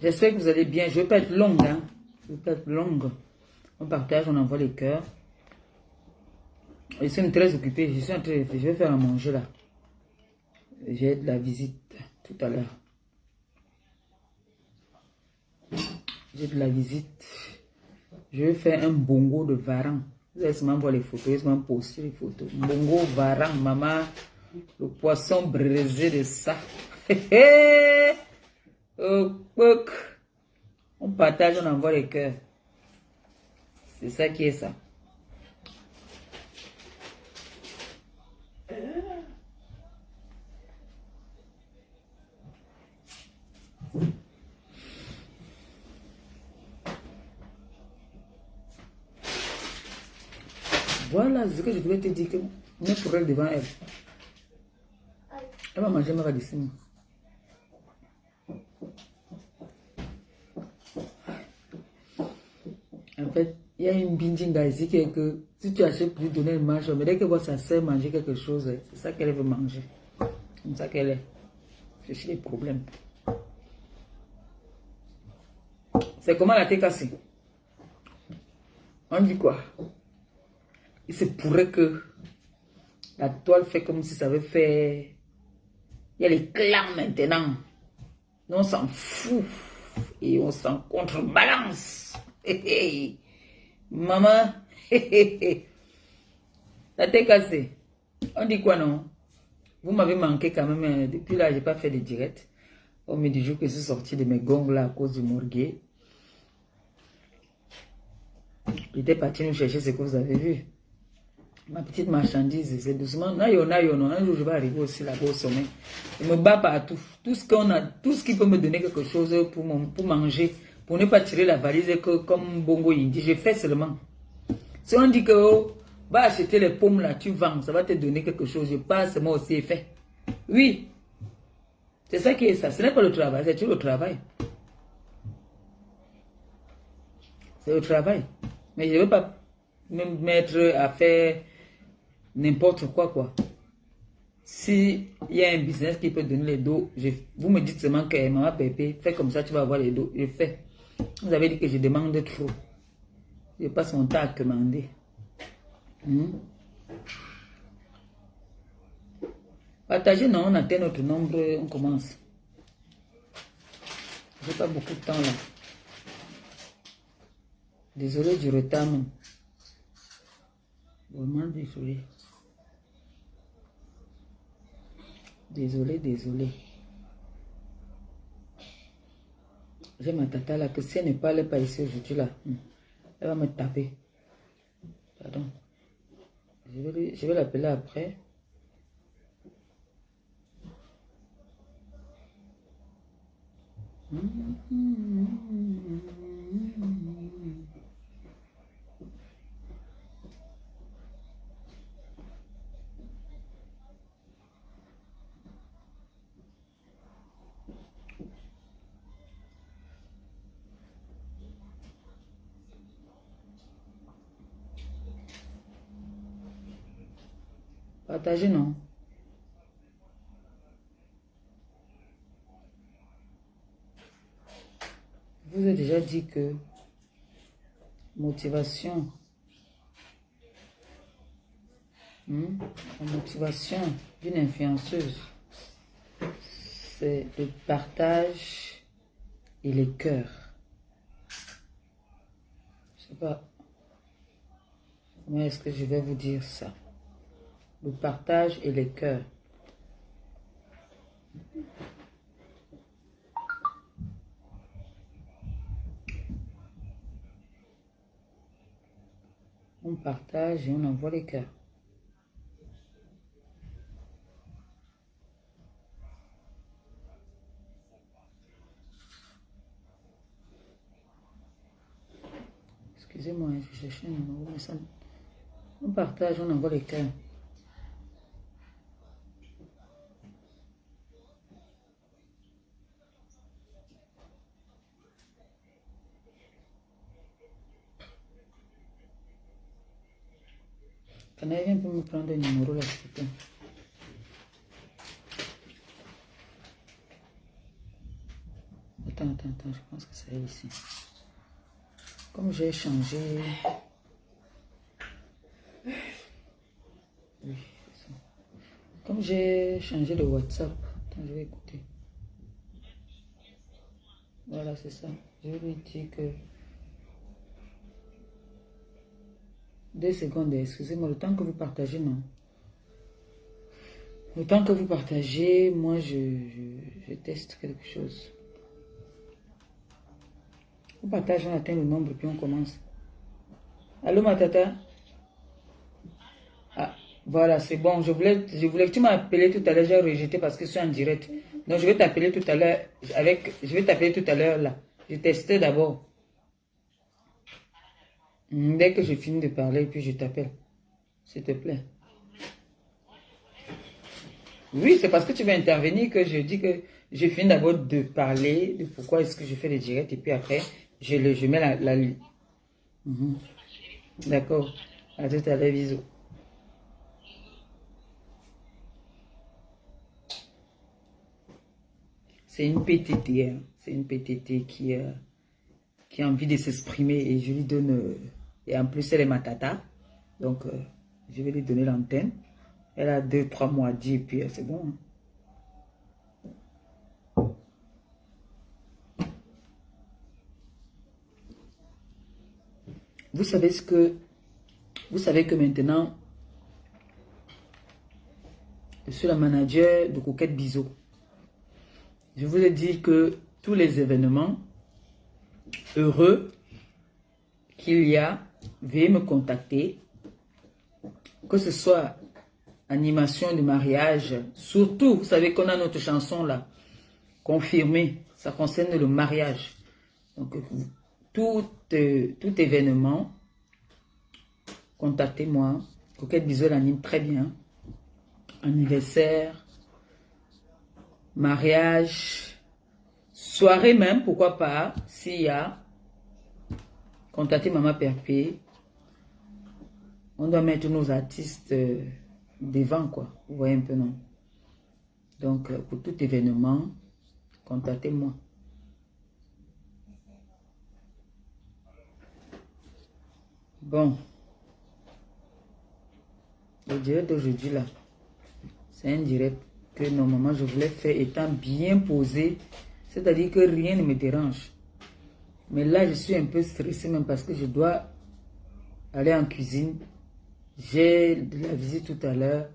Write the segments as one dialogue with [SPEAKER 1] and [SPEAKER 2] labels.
[SPEAKER 1] J'espère que vous allez bien. Je ne vais pas être longue. Hein. Je ne vais pas être longue. On partage, on envoie les cœurs. Je suis très occupée. Je vais faire à manger là. J'ai de la visite tout à l'heure. J'ai de la visite. Je vais faire un bongo de varan. Vous allez seulement voir les photos. Je vais poster les photos. Bongo, varan, maman. Le poisson braisé de ça. On partage, on envoie les cœurs. C'est ça qui est ça. Voilà ce que je devais te dire, que mets pour elle devant elle. Elle va manger ma radicine. En fait, il y a une bindinga ici qui est que si tu achètes pour lui donner une marche, mais dès qu'elle voit sa sœur manger quelque chose, c'est ça qu'elle veut manger. Comme ça qu'elle est. Cherche les problèmes. C'est comment la tête cassée? On dit quoi? Il se pourrait que la toile fait comme si ça avait fait... Il y a les clans maintenant. Nous, on s'en fout. Et on s'en contrebalance. Maman. La tête cassée. On dit quoi non? Vous m'avez manqué quand même. Depuis là, je n'ai pas fait de direct. On me dit que je suis sorti de mes gongs là à cause du morguet. J'étais parti nous chercher ce que vous avez vu. Ma petite marchandise, c'est doucement. Nayon. Un jour, je vais arriver aussi là-bas au sommet. Je me bats partout. Tout ce qu'on a, tout ce qui peut me donner quelque chose pour manger, pour ne pas tirer la valise comme Bongo Indi. Je fais seulement. Si on dit que oh, va acheter les pommes là, tu vends, ça va te donner quelque chose. Je passe, moi aussi, et fait. Oui. C'est ça qui est ça. Ce n'est pas le travail, c'est toujours le travail. C'est le travail. Mais je ne veux pas me mettre à faire n'importe quoi. Si il y a un business qui peut donner les dos, vous me dites seulement que maman Pépé, fais comme ça, tu vas avoir les dos. Je fais. Vous avez dit que je demande trop. Je passe mon temps à commander. Partagez, non, on atteint notre nombre, on commence. J'ai pas beaucoup de temps là. Désolé du retard même. Vraiment désolé. Désolé. J'ai ma tata là, que si elle ne parle pas ici aujourd'hui là, elle va me taper. Pardon. Je vais l'appeler après. Partagez, non? Je vous ai déjà dit que motivation, la motivation d'une influenceuse, c'est le partage et les cœurs. Je sais pas comment est-ce que je vais vous dire ça. Le partage et les cœurs. On partage et on envoie les cœurs. Excusez-moi, je cherche un numéro, mais ça... On partage, on envoie les cœurs. Canaille, viens pour me prendre un numéro là, s'il te plaît. Attends, je pense que c'est ici. Comme j'ai changé... Oui, c'est ça. Comme j'ai changé le WhatsApp, attends, je vais écouter. Voilà, c'est ça. Je lui dis que... 2 secondes, excusez-moi, le temps que vous partagez, non. Le temps que vous partagez, moi, je teste quelque chose. On partage, on atteint le nombre, puis on commence. Allô, ma tata? Ah, voilà, c'est bon. Je voulais que tu m'appelles tout à l'heure, j'ai rejeté parce que je suis en direct. Donc, je vais t'appeler tout à l'heure je vais t'appeler tout à l'heure, là. Je testais d'abord. Dès que je finis de parler, puis je t'appelle. S'il te plaît. Oui, c'est parce que tu vas intervenir que je dis que je finis d'abord de parler de pourquoi est-ce que je fais les directs et puis après, je mets la... D'accord. À tout à l'heure, bisous. C'est une PTT, hein. C'est une PTT qui a envie de s'exprimer et je lui donne... et en plus, elle est ma tata. Donc, je vais lui donner l'antenne. Elle a 2-3 mois à dire et puis c'est bon. Hein. Vous savez que maintenant, je suis la manager de Coquette Biseau. Je vous ai dit que tous les événements heureux qu'il y a, veuillez me contacter. Que ce soit animation de mariage, surtout, vous savez qu'on a notre chanson là, confirmée, ça concerne le mariage. Donc, tout événement, contactez-moi. Coquette Biseau l'anime très bien. Anniversaire, mariage, soirée même, pourquoi pas, s'il y a, contactez Maman Perpé. On doit mettre nos artistes devant, quoi. Vous voyez un peu, non? Donc, pour tout événement, contactez-moi. Bon. Le direct d'aujourd'hui, là, c'est un direct que normalement je voulais faire étant bien posé. C'est-à-dire que rien ne me dérange. Mais là, je suis un peu stressée même parce que je dois aller en cuisine. J'ai de la visite tout à l'heure.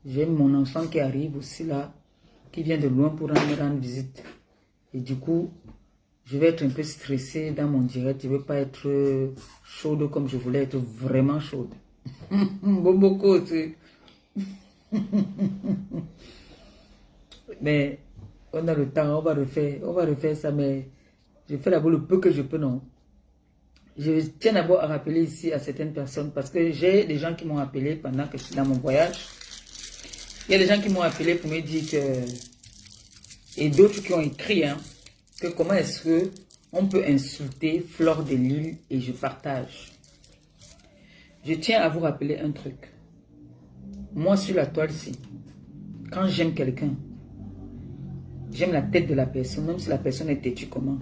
[SPEAKER 1] J'ai mon enfant qui arrive aussi là, qui vient de loin pour me rendre visite. Et du coup, je vais être un peu stressée dans mon direct. Je ne veux pas être chaude comme je voulais être vraiment chaude. Bon, beaucoup, mais on a le temps, on va refaire ça, mais je fais d'abord le peu que je peux, non. Je tiens d'abord à rappeler ici à certaines personnes, parce que j'ai des gens qui m'ont appelé pendant que je suis dans mon voyage. Il y a des gens qui m'ont appelé pour me dire que, et d'autres qui ont écrit, hein, que comment est-ce que on peut insulter Fleur de Lys et je partage. Je tiens à vous rappeler un truc. Moi, sur la toile-ci, quand j'aime quelqu'un, j'aime la tête de la personne, même si la personne est têtue comment.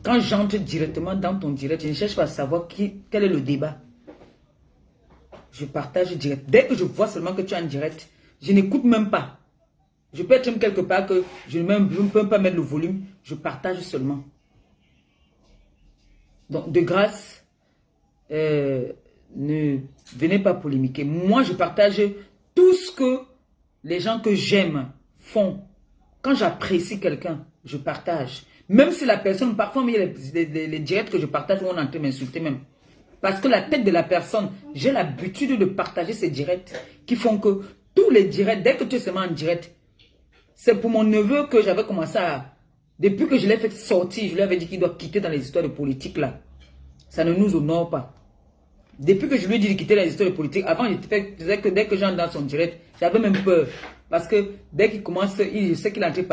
[SPEAKER 1] Quand j'entre directement dans ton direct, je ne cherche pas à savoir quel est le débat. Je partage direct. Dès que je vois seulement que tu es en direct, je n'écoute même pas. Je peux être même quelque part que je ne peux pas mettre le volume. Je partage seulement. Donc, de grâce, ne venez pas polémiquer. Moi, je partage tout ce que les gens que j'aime font. Quand j'apprécie quelqu'un, je partage. Même si la personne, parfois, il y a les directs que je partage où on est en train de m'insulter même. Parce que la tête de la personne, j'ai l'habitude de partager ces directs qui font que tous les directs, dès que tu es seulement en direct, c'est pour mon neveu que j'avais commencé à... Depuis que je l'ai fait sortir, je lui avais dit qu'il doit quitter dans les histoires de politique là. Ça ne nous honore pas. Depuis que je lui ai dit de quitter les histoires de politique, avant je disais que dès que j'entre dans son direct, j'avais même peur. Parce que dès qu'il commence, je sais qu'il est en train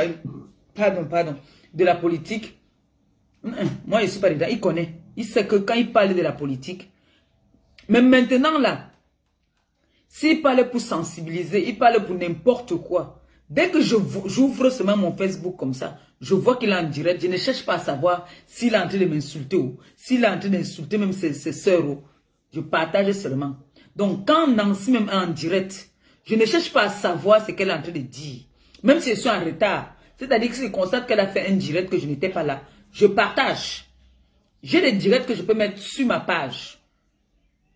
[SPEAKER 1] de parler, de la politique. Moi je ne suis pas dedans, il connaît. Il sait que quand il parle de la politique, mais maintenant là, s'il parle pour sensibiliser, il parle pour n'importe quoi. Dès que j'ouvre seulement mon Facebook comme ça, Je vois qu'il est en direct. Je ne cherche pas à savoir s'il est en train de m'insulter ou s'il est en train d'insulter même ses sœurs. Je partage seulement. Donc, quand Nancy même est en direct, je ne cherche pas à savoir ce qu'elle est en train de dire. Même si je suis en retard. C'est-à-dire que si je constate qu'elle a fait un direct que je n'étais pas là, je partage. J'ai des directs que je peux mettre sur ma page.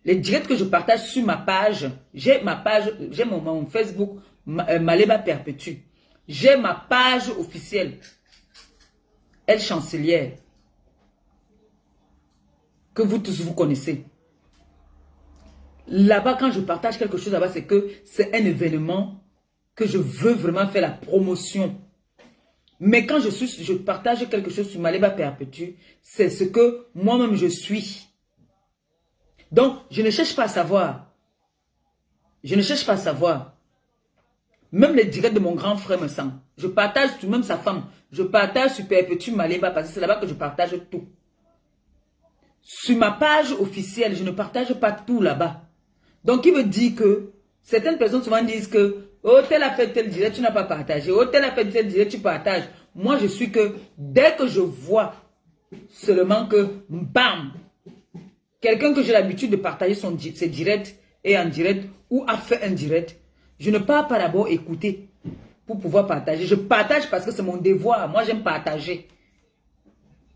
[SPEAKER 1] Les directs que je partage sur ma page, j'ai ma page, j'ai mon Facebook, Maléba Perpétue. J'ai ma page officielle, Elle Chancelière, que vous tous vous connaissez. Là-bas, quand je partage quelque chose là-bas, c'est que c'est un événement que je veux vraiment faire la promotion. Mais quand je partage quelque chose sur Maléba Perpétue, c'est ce que moi-même je suis. Donc, je ne cherche pas à savoir. Je ne cherche pas à savoir. Même les directs de mon grand frère me semble. Je partage tout, même sa femme. Je partage sur Perpétue Maléba parce que c'est là-bas que je partage tout. Sur ma page officielle, je ne partage pas tout là-bas. Donc, il me dit que certaines personnes souvent disent que oh, tel a fait tel direct, tu n'as pas partagé. Oh, tel a fait tel direct, tu partages. Moi, je suis que dès que je vois seulement que, bam, quelqu'un que j'ai l'habitude de partager ses directs et en direct ou a fait un direct, je ne pars pas d'abord écouter pour pouvoir partager. Je partage parce que c'est mon devoir. Moi, j'aime partager.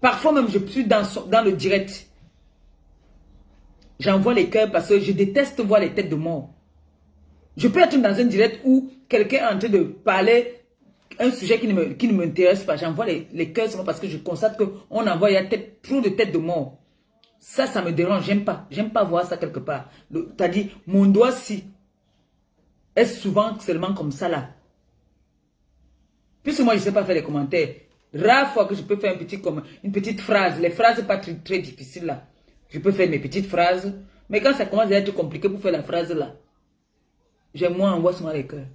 [SPEAKER 1] Parfois même, je suis dans le direct. J'envoie les cœurs parce que je déteste voir les têtes de mort. Je peux être dans un direct où quelqu'un est en train de parler un sujet qui ne m'intéresse pas. J'envoie les cœurs seulement parce que je constate qu'on envoie trop de têtes de mort. Ça me dérange. J'aime pas. J'aime pas voir ça quelque part. C'est-à-dire, mon doigt-ci est souvent seulement comme ça là. Puisque moi, je ne sais pas faire les commentaires. Rare fois que je peux faire une petite phrase. Les phrases pas très, très difficiles là. Je peux faire mes petites phrases. Mais quand ça commence à être compliqué pour faire la phrase là, moi, envoie seulement les cœurs.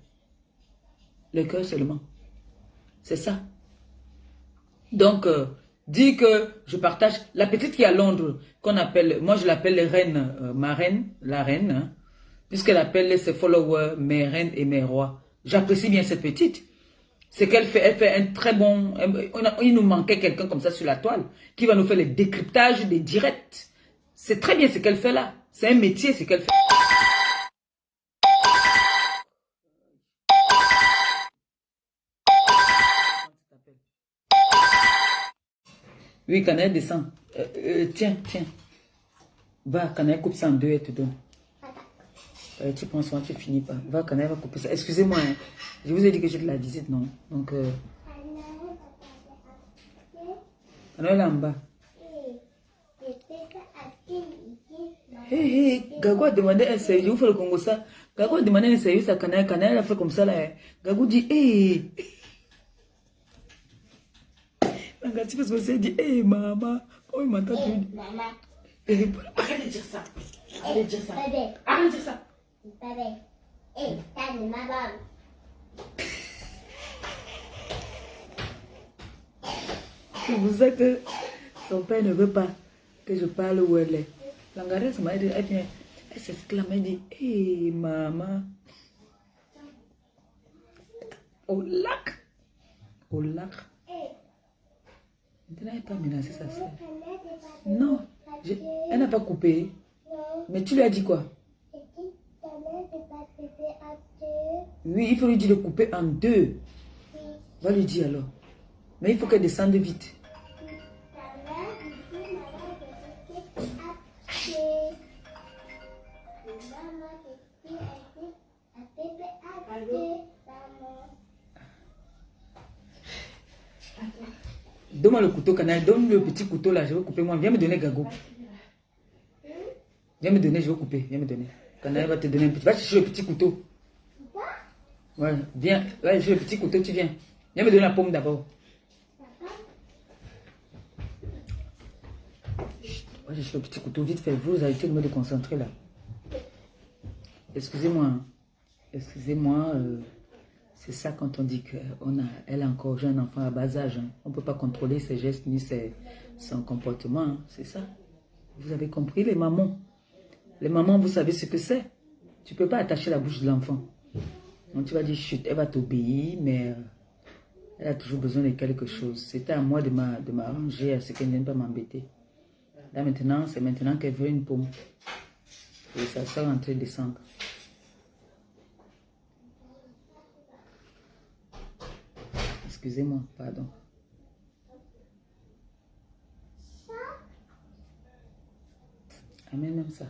[SPEAKER 1] Les cœurs seulement. C'est ça. Donc, dis que je partage. La petite qui est à Londres, qu'on appelle, moi je l'appelle reine, ma reine, la reine, hein, puisqu'elle appelle ses followers mes reines et mes rois. J'apprécie bien cette petite. C'est qu'elle fait, elle fait un très bon. Il nous manquait quelqu'un comme ça sur la toile, qui va nous faire le décryptage des directs. C'est très bien ce qu'elle fait là. C'est un métier ce qu'elle fait. Oui, Canaille descend. Tiens. Va, Canaille coupe ça en deux et te donne. Tu prends soin, tu finis pas. Va, Canaille va couper ça. Excusez-moi, hein. Je vous ai dit que j'ai de la visite, non? Donc, Canaille là en bas. Hé, Gagou a demandé un sérieux. Je vous fais le Congo ça. Gagou a demandé un sérieux à Canaille. Canaille a fait comme ça là. Gagou dit, hé. Nangati parce que c'est dit, hé maman. Oh, il m'entend plus. Maman. Arrête de dire ça. Arrête de dire ça. Arrête de dire ça. Hé, t'as de maman. C'est pour ça que son père ne veut pas que je parle où elle est. Langarès m'a dit, elle s'exclame, elle dit, hé maman. Au lac. Au lac. Elle n'a pas menacé sa soeur. Non, elle n'a pas coupé. Mais tu lui as dit quoi? Oui, il faut lui dire de couper en deux. Va lui dire alors. Mais il faut qu'elle descende vite. Donne-moi le couteau, Canaille. Donne le petit couteau là, je vais couper moi. Viens me donner Gagou. Viens me donner, je vais couper. Viens me donner. Canaille va te donner un petit. Va chercher le petit couteau. Ouais, viens. Va chercher le petit couteau, tu viens. Viens me donner la pomme d'abord. Va chercher le petit couteau, vite fait. Vous arrêtez de me concentrer là. Excusez-moi. Excusez-moi. C'est ça quand on dit qu'elle a encore un enfant à bas âge. Hein. On ne peut pas contrôler ses gestes ni son comportement. Hein. C'est ça. Vous avez compris les mamans. Les mamans, vous savez ce que c'est. Tu ne peux pas attacher la bouche de l'enfant. Donc tu vas dire chut, elle va t'obéir, mais Elle a toujours besoin de quelque chose. C'était à moi de m'arranger à ce qu'elle ne vienne pas m'embêter. Là maintenant, c'est maintenant qu'elle veut une pomme. Et ça sort en train de descendre. Excusez-moi, pardon. Amène même ça.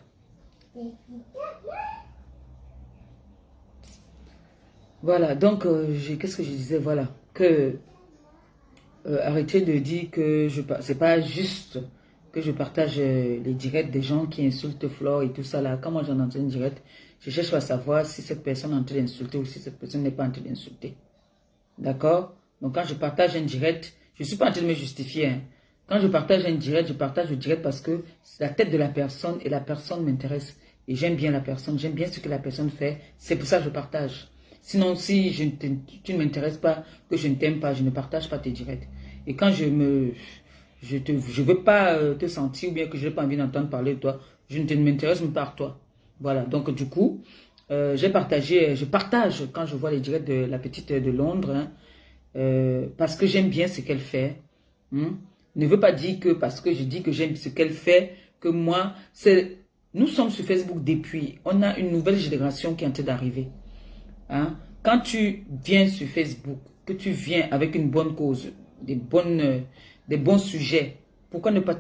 [SPEAKER 1] Voilà, donc, qu'est-ce que je disais? Voilà, que arrêtez de dire que c'est pas juste que je partage les directs des gens qui insultent Flore et tout ça là. Quand moi j'en entends une direct, je cherche à savoir si cette personne est en train d'insulter ou si cette personne n'est pas en train d'insulter. D'accord? Donc quand je partage un direct, je ne suis pas en train de me justifier. Hein. Quand je partage un direct, je partage le direct parce que c'est la tête de la personne et la personne m'intéresse. Et j'aime bien la personne, j'aime bien ce que la personne fait. C'est pour ça que je partage. Sinon, si tu ne m'intéresses pas, que je ne t'aime pas, je ne partage pas tes directs. Et quand je veux pas te sentir ou bien que je n'ai pas envie d'entendre parler de toi, je ne m'intéresse même pas à toi. Voilà, donc du coup, je partage quand je vois les directs de la petite de Londres, hein, parce que j'aime bien ce qu'elle fait. Hein. Ne veut pas dire que parce que je dis que j'aime ce qu'elle fait, que moi, nous sommes sur Facebook depuis, on a une nouvelle génération qui est en train d'arriver. Hein? Quand tu viens sur Facebook, que tu viens avec une bonne cause, des bons sujets, pourquoi ne pas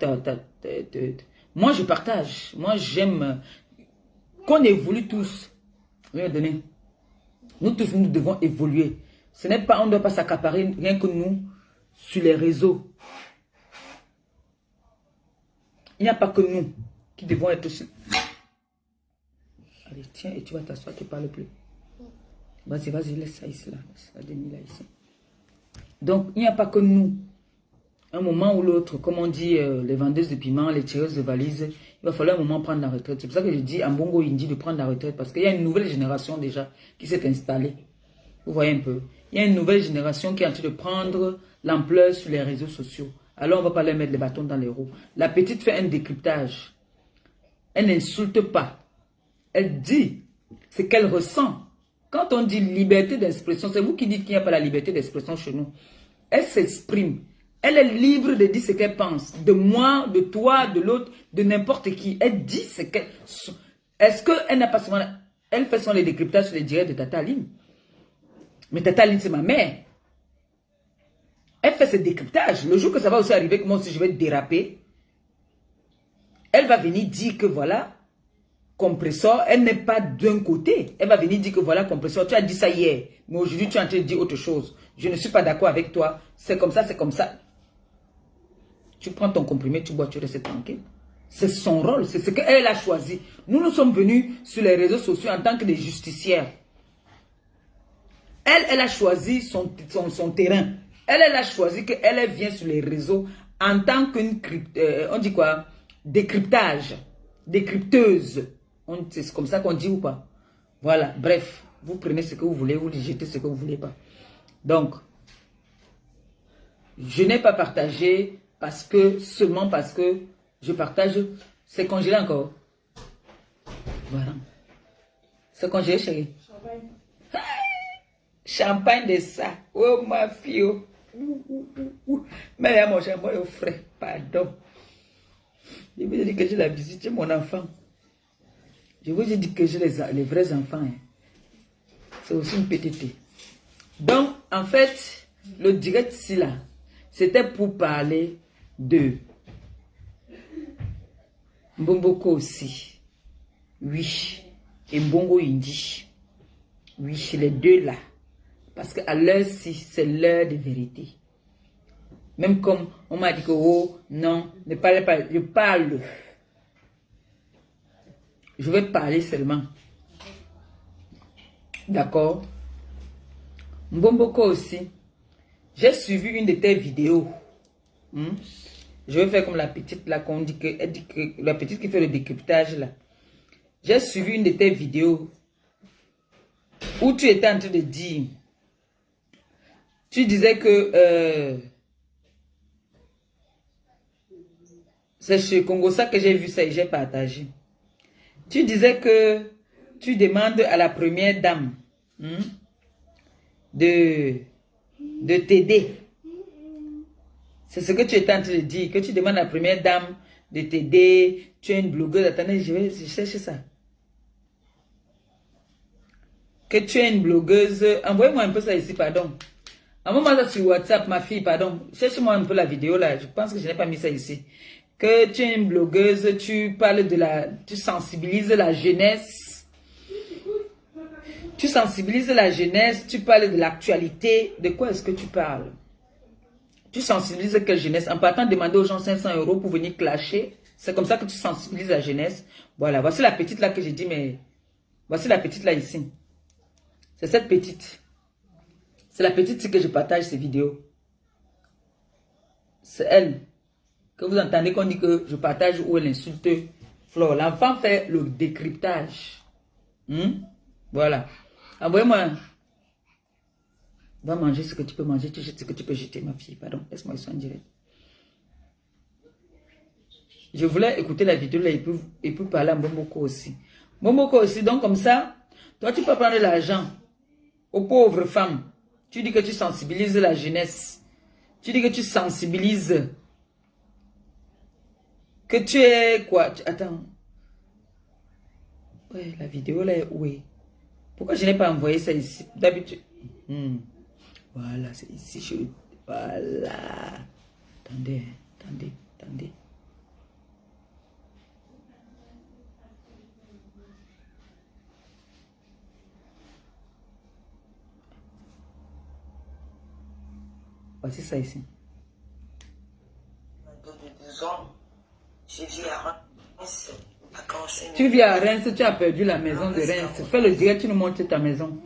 [SPEAKER 1] Moi, je partage. Moi, j'aime qu'on évolue tous. Nous tous, nous devons évoluer. Ce n'est pas, on ne doit pas s'accaparer rien que nous sur les réseaux. Il n'y a pas que nous qui devons être sur... Allez, tiens, et tu vas t'asseoir, tu ne parles plus. Vas-y, laisse ça ici, là. Là, ici. Donc, il n'y a pas que nous. Un moment ou l'autre, comme on dit, les vendeuses de piments, les tireuses de valises, il va falloir un moment prendre la retraite. C'est pour ça que je dis à Mbongo Indi de prendre la retraite, parce qu'il y a une nouvelle génération déjà qui s'est installée. Vous voyez un peu. Il y a une nouvelle génération qui est en train de prendre l'ampleur sur les réseaux sociaux. Alors, on ne va pas leur mettre les bâtons dans les roues. La petite fait un décryptage. Elle n'insulte pas. Elle dit ce qu'elle ressent. Quand on dit liberté d'expression, c'est vous qui dites qu'il n'y a pas la liberté d'expression chez nous. Elle s'exprime. Elle est libre de dire ce qu'elle pense. De moi, de toi, de l'autre, de n'importe qui. Elle dit ce qu'elle... Est-ce qu'elle n'a pas souvent... Elle fait son les décryptages sur les directs de Tata Aline. Mais Tata Aline, c'est ma mère. Elle fait ses décryptages. Le jour que ça va aussi arriver que moi aussi je vais déraper, elle va venir dire que voilà... Compresseur, elle n'est pas d'un côté. Elle va venir dire que voilà, compresseur, tu as dit ça hier. Mais aujourd'hui, tu es en train de dire autre chose. Je ne suis pas d'accord avec toi. C'est comme ça, c'est comme ça. Tu prends ton comprimé, tu bois, tu restes tranquille. C'est son rôle, c'est ce qu'elle a choisi. Nous sommes venus sur les réseaux sociaux en tant que des justicières. Elle a choisi son terrain. Elle a choisi qu'elle vient sur les réseaux en tant qu'une, on dit quoi? Décryptage, décrypteuse. C'est comme ça qu'on dit ou pas? Voilà, bref, vous prenez ce que vous voulez, vous jetez ce que vous voulez pas. Donc, je n'ai pas partagé seulement parce que je partage. C'est congelé encore. Voilà. C'est congelé, chérie. Champagne. Champagne de ça. Oh, ma fille. Mais il y a mon champagne au frais. Pardon. Je vous ai dit que j'ai la visite, j'ai mon enfant. Je vous ai dit que j'ai les vrais enfants. Hein. C'est aussi une petite. Donc, en fait, le direct ici, là, c'était pour parler de Mbomboko aussi. Oui. Et Mbongo Indi. Oui, les deux là. Parce qu'à l'heure-ci, c'est l'heure de vérité. Même comme on m'a dit que, oh, non, ne parlez pas, je parle. Je vais parler seulement. D'accord? Mbomboko aussi. J'ai suivi une de tes vidéos. Je vais faire comme la petite là, qu'on dit que, elle dit que la petite qui fait le décryptage là. J'ai suivi une de tes vidéos où tu étais en train de dire, tu disais que c'est chez Congo ça que j'ai vu ça et j'ai partagé. Tu disais que tu demandes à la première dame de de t'aider. C'est ce que tu es en train de dire, que tu demandes à la première dame de t'aider, tu es une blogueuse, attendez, je vais chercher ça. Que tu es une blogueuse, envoyez-moi un peu ça ici, pardon. Envoie-moi ça sur WhatsApp, ma fille, pardon. Cherche-moi un peu la vidéo là, je pense que je n'ai pas mis ça ici. Que tu es une blogueuse, tu parles de tu sensibilises la jeunesse. Tu sensibilises la jeunesse, tu parles de l'actualité. De quoi est-ce que tu parles? Tu sensibilises quelle jeunesse? En partant demander aux gens 500 € pour venir clasher. C'est comme ça que tu sensibilises la jeunesse. Voilà, voici la petite là que j'ai dit, mais... Voici la petite là ici. C'est cette petite. C'est la petite que je partage ces vidéos. C'est elle. Que vous entendez qu'on dit que je partage ou elle insulte Flore. L'enfant fait le décryptage. Voilà. Envoyez-moi. Va manger ce que tu peux manger. Tu jettes ce que tu peux jeter, ma fille. Pardon. Laisse-moi ça en direct. Je voulais écouter la vidéo là et puis parler à Momoko aussi. Momoko aussi. Donc comme ça, toi tu peux prendre l'argent aux pauvres femmes. Tu dis que tu sensibilises la jeunesse. Tu dis que tu sensibilises. Que tu es quoi? Attends. Ouais, la vidéo là est où? Pourquoi je n'ai pas envoyé ça ici? D'habitude. Voilà, c'est ici. Voilà. Attendez, attendez, attendez. Voici ça ici. Tu vis à Reims, tu as perdu la maison de Reims. Fais le direct, tu nous montres ta maison.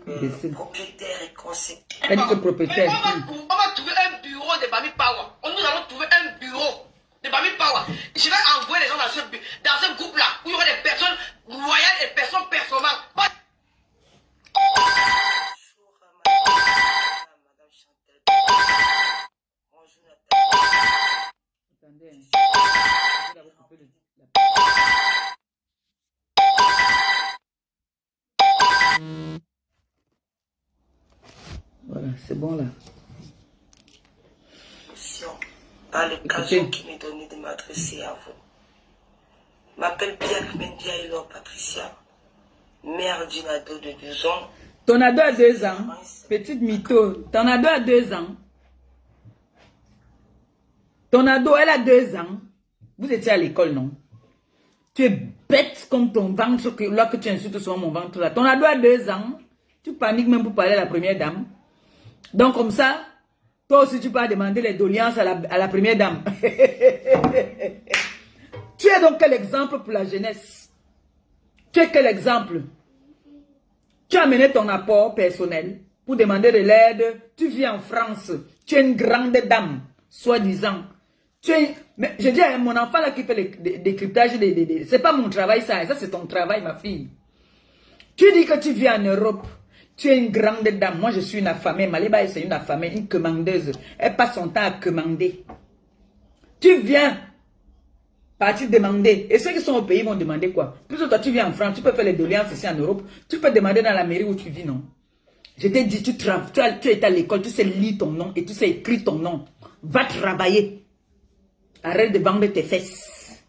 [SPEAKER 2] Propriétaire et conseiller.
[SPEAKER 1] Elle dit que propriétaire.
[SPEAKER 2] On va trouver un bureau de Bami Power. Nous allons trouver un bureau de Bami Power. Je vais envoyer les gens dans ce groupe-là où il y aura des personnes royales et personnes performantes. Bonjour, madame Chantal. Bonjour, Nathalie.
[SPEAKER 1] Attendez. Voilà, c'est bon là.
[SPEAKER 2] Par l'occasion qui m'est donnée de m'adresser à vous. Je m'appelle Pierre Mendiaïlo Patricia, mère d'une ado de 12 ans.
[SPEAKER 1] Ton ado a 2 ans. Petite mytho. Ton ado a 2 ans. Ton ado, elle a 2 ans. Vous étiez à l'école, non? Tu es bête comme ton ventre, là que tu insultes souvent mon ventre là. Ton ado a 2 ans. Tu paniques même pour parler à la première dame. Donc comme ça, toi aussi tu peux demander les doléances à la première dame. Tu es donc quel exemple pour la jeunesse? Tu es quel exemple? Tu as mené ton apport personnel pour demander de l'aide. Tu vis en France. Tu es une grande dame, soi-disant. Mais je dis à mon enfant là qui fait le décryptage, c'est pas mon travail ça c'est ton travail ma fille. Tu dis que tu vis en Europe. Tu es une grande dame. Moi, je suis une affamée. Maliba, c'est une affamée, une commandeuse. Elle passe son temps à commander. Tu viens partir demander. Et ceux qui sont au pays vont demander quoi? Puisque toi, tu viens en France, tu peux faire les doléances ici en Europe. Tu peux demander dans la mairie où tu vis, non? Je t'ai dit, tu es à l'école, tu sais lire ton nom et tu sais écrire ton nom. Va travailler. Arrête de vendre tes fesses.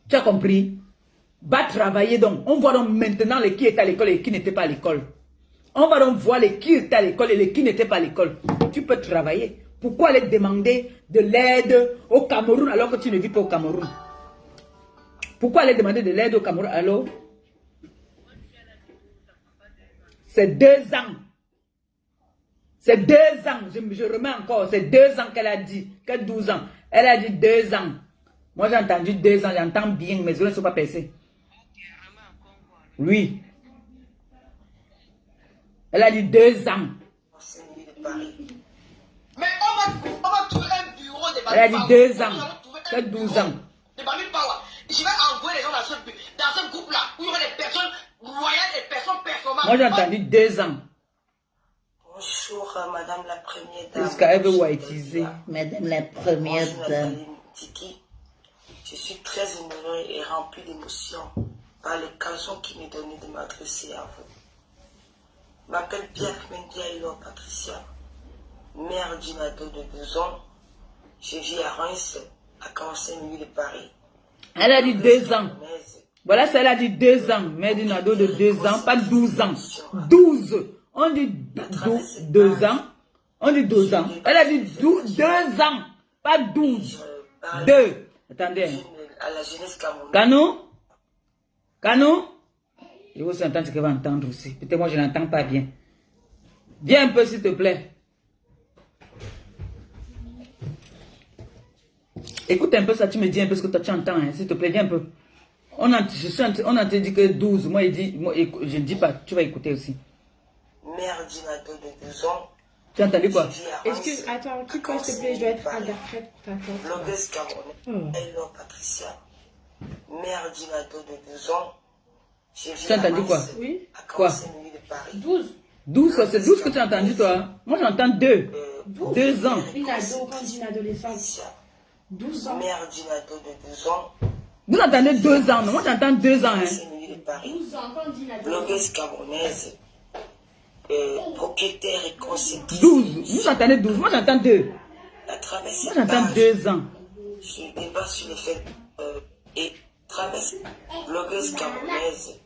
[SPEAKER 1] Tu as compris? Va travailler donc. On voit donc maintenant qui est à l'école et qui n'était pas à l'école. On va donc voir qui était à l'école et les qui n'étaient pas à l'école. Tu peux travailler. Pourquoi aller demander de l'aide au Cameroun alors que tu ne vis pas au Cameroun? Pourquoi aller demander de l'aide au Cameroun alors? C'est 2 ans. C'est 2 ans. Je remets encore. C'est 2 ans qu'elle a dit. Que 12 ans. Elle a dit 2 ans. Moi j'ai entendu 2 ans. J'entends bien. Mes oreilles ne sont pas percées. Oui. Elle a dit 2 ans.
[SPEAKER 2] Mais on va trouver un bureau de Bami Power.
[SPEAKER 1] Elle a dit 2 ans. Que 12 ans.
[SPEAKER 2] De Bami Power. Je vais envoyer les gens dans ce groupe-là où il y aura des personnes royales et personnes performantes.
[SPEAKER 1] Moi j'ai entendu 2 ans.
[SPEAKER 2] Bonjour, madame la première dame.
[SPEAKER 1] Jusqu'à elle veut whiteiser. Madame la première dame.
[SPEAKER 2] Je suis très honorée et remplie d'émotions par l'occasion qui m'est donnée de m'adresser à vous. Je m'appelle Pierre Mendiaïlo Patricia, mère d'une ado de 12 ans. Je vis à Reims, à 45 minutes de Paris.
[SPEAKER 1] Elle a dit 2 ans. Voilà, ça, elle a dit 2 ans. Mère d'une ado de 2 ans, pas 12 ans. 12. On dit 2 ans. On dit 12 ans. Elle a dit 2 ans, pas 12. 2. Attendez.
[SPEAKER 2] À la jeunesse camerounaise.
[SPEAKER 1] Cano. Je veux aussi entendre ce qu'elle va entendre aussi. Peut-être moi je n'entends pas bien. Viens un peu s'il te plaît. Écoute un peu ça, tu me dis un peu ce que toi tu entends, hein, s'il te plaît, viens un peu. On a dit que 12, moi, je ne dis pas, tu vas écouter aussi.
[SPEAKER 2] Mère d'une ado de 12 ans.
[SPEAKER 1] Tu as entendu quoi?
[SPEAKER 3] Excuse, attends, quitte-moi s'il te plaît, je dois être interprète pour ta tante.
[SPEAKER 2] Blogueuse camerounaise, Hello Patricia. Mère d'une ado de 12 ans.
[SPEAKER 1] Tu as entendu quoi?
[SPEAKER 3] Oui.
[SPEAKER 1] Quoi?
[SPEAKER 3] 12.
[SPEAKER 1] 12, c'est 12 que tu as entendu toi? Moi j'entends 2. 2 ans.
[SPEAKER 3] Une ado, quand on dit une adolescente. 12 ans.
[SPEAKER 2] Mère d'une ado de 12 ans.
[SPEAKER 1] Vous entendez 2 ans, non? Moi j'entends 2 ans, hein.
[SPEAKER 3] 12 ans, quand on dit une adolescente.
[SPEAKER 2] Blogueuse camerounaise, propriétaire et conceptrice.
[SPEAKER 1] 12. Vous entendez 12, moi j'entends 2.
[SPEAKER 2] À travers
[SPEAKER 1] Moi
[SPEAKER 2] cette
[SPEAKER 1] j'entends
[SPEAKER 2] page,
[SPEAKER 1] 2 ans.
[SPEAKER 2] je débat sur les faits et traverse blogueuse camerounaise,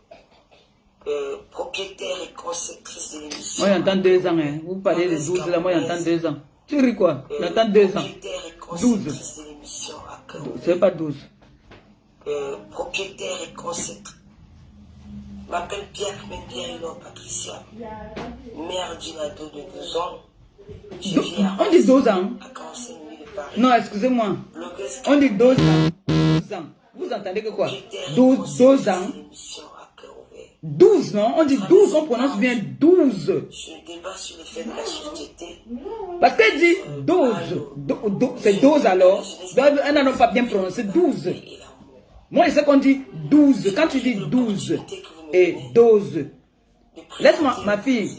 [SPEAKER 2] propriétaire et conceptrice de l'émission.
[SPEAKER 1] Moi j'entends 2 ans, hein. Vous parlez de 12 là, moi j'entends 2 ans. Tu ris quoi? J'entends 2 ans.
[SPEAKER 2] Propriétaire et conceptrice de l'émission à Cœur.
[SPEAKER 1] C'est pas 12.
[SPEAKER 2] Propriétaire et conceptrice. M'appelle Pierre Mendiaïlo Patricia. Mère d'une ado de 12 ans. Je vis à
[SPEAKER 1] On dit 12 ans.
[SPEAKER 2] à 45 minutes de Paris.
[SPEAKER 1] Non, excusez-moi.
[SPEAKER 2] Blogueuse
[SPEAKER 1] On dit 12 ans. 12 ans. Vous entendez que quoi? 12 ans. 12, non? On dit 12, on prononce bien 12.
[SPEAKER 2] Je débat sur les faits de la société.
[SPEAKER 1] Parce qu'elle dit 12. C'est 12 alors. Elle n'a pas bien prononcé 12. Moi, je sais qu'on dit 12. Quand tu dis 12 et 12, laisse-moi, ma fille,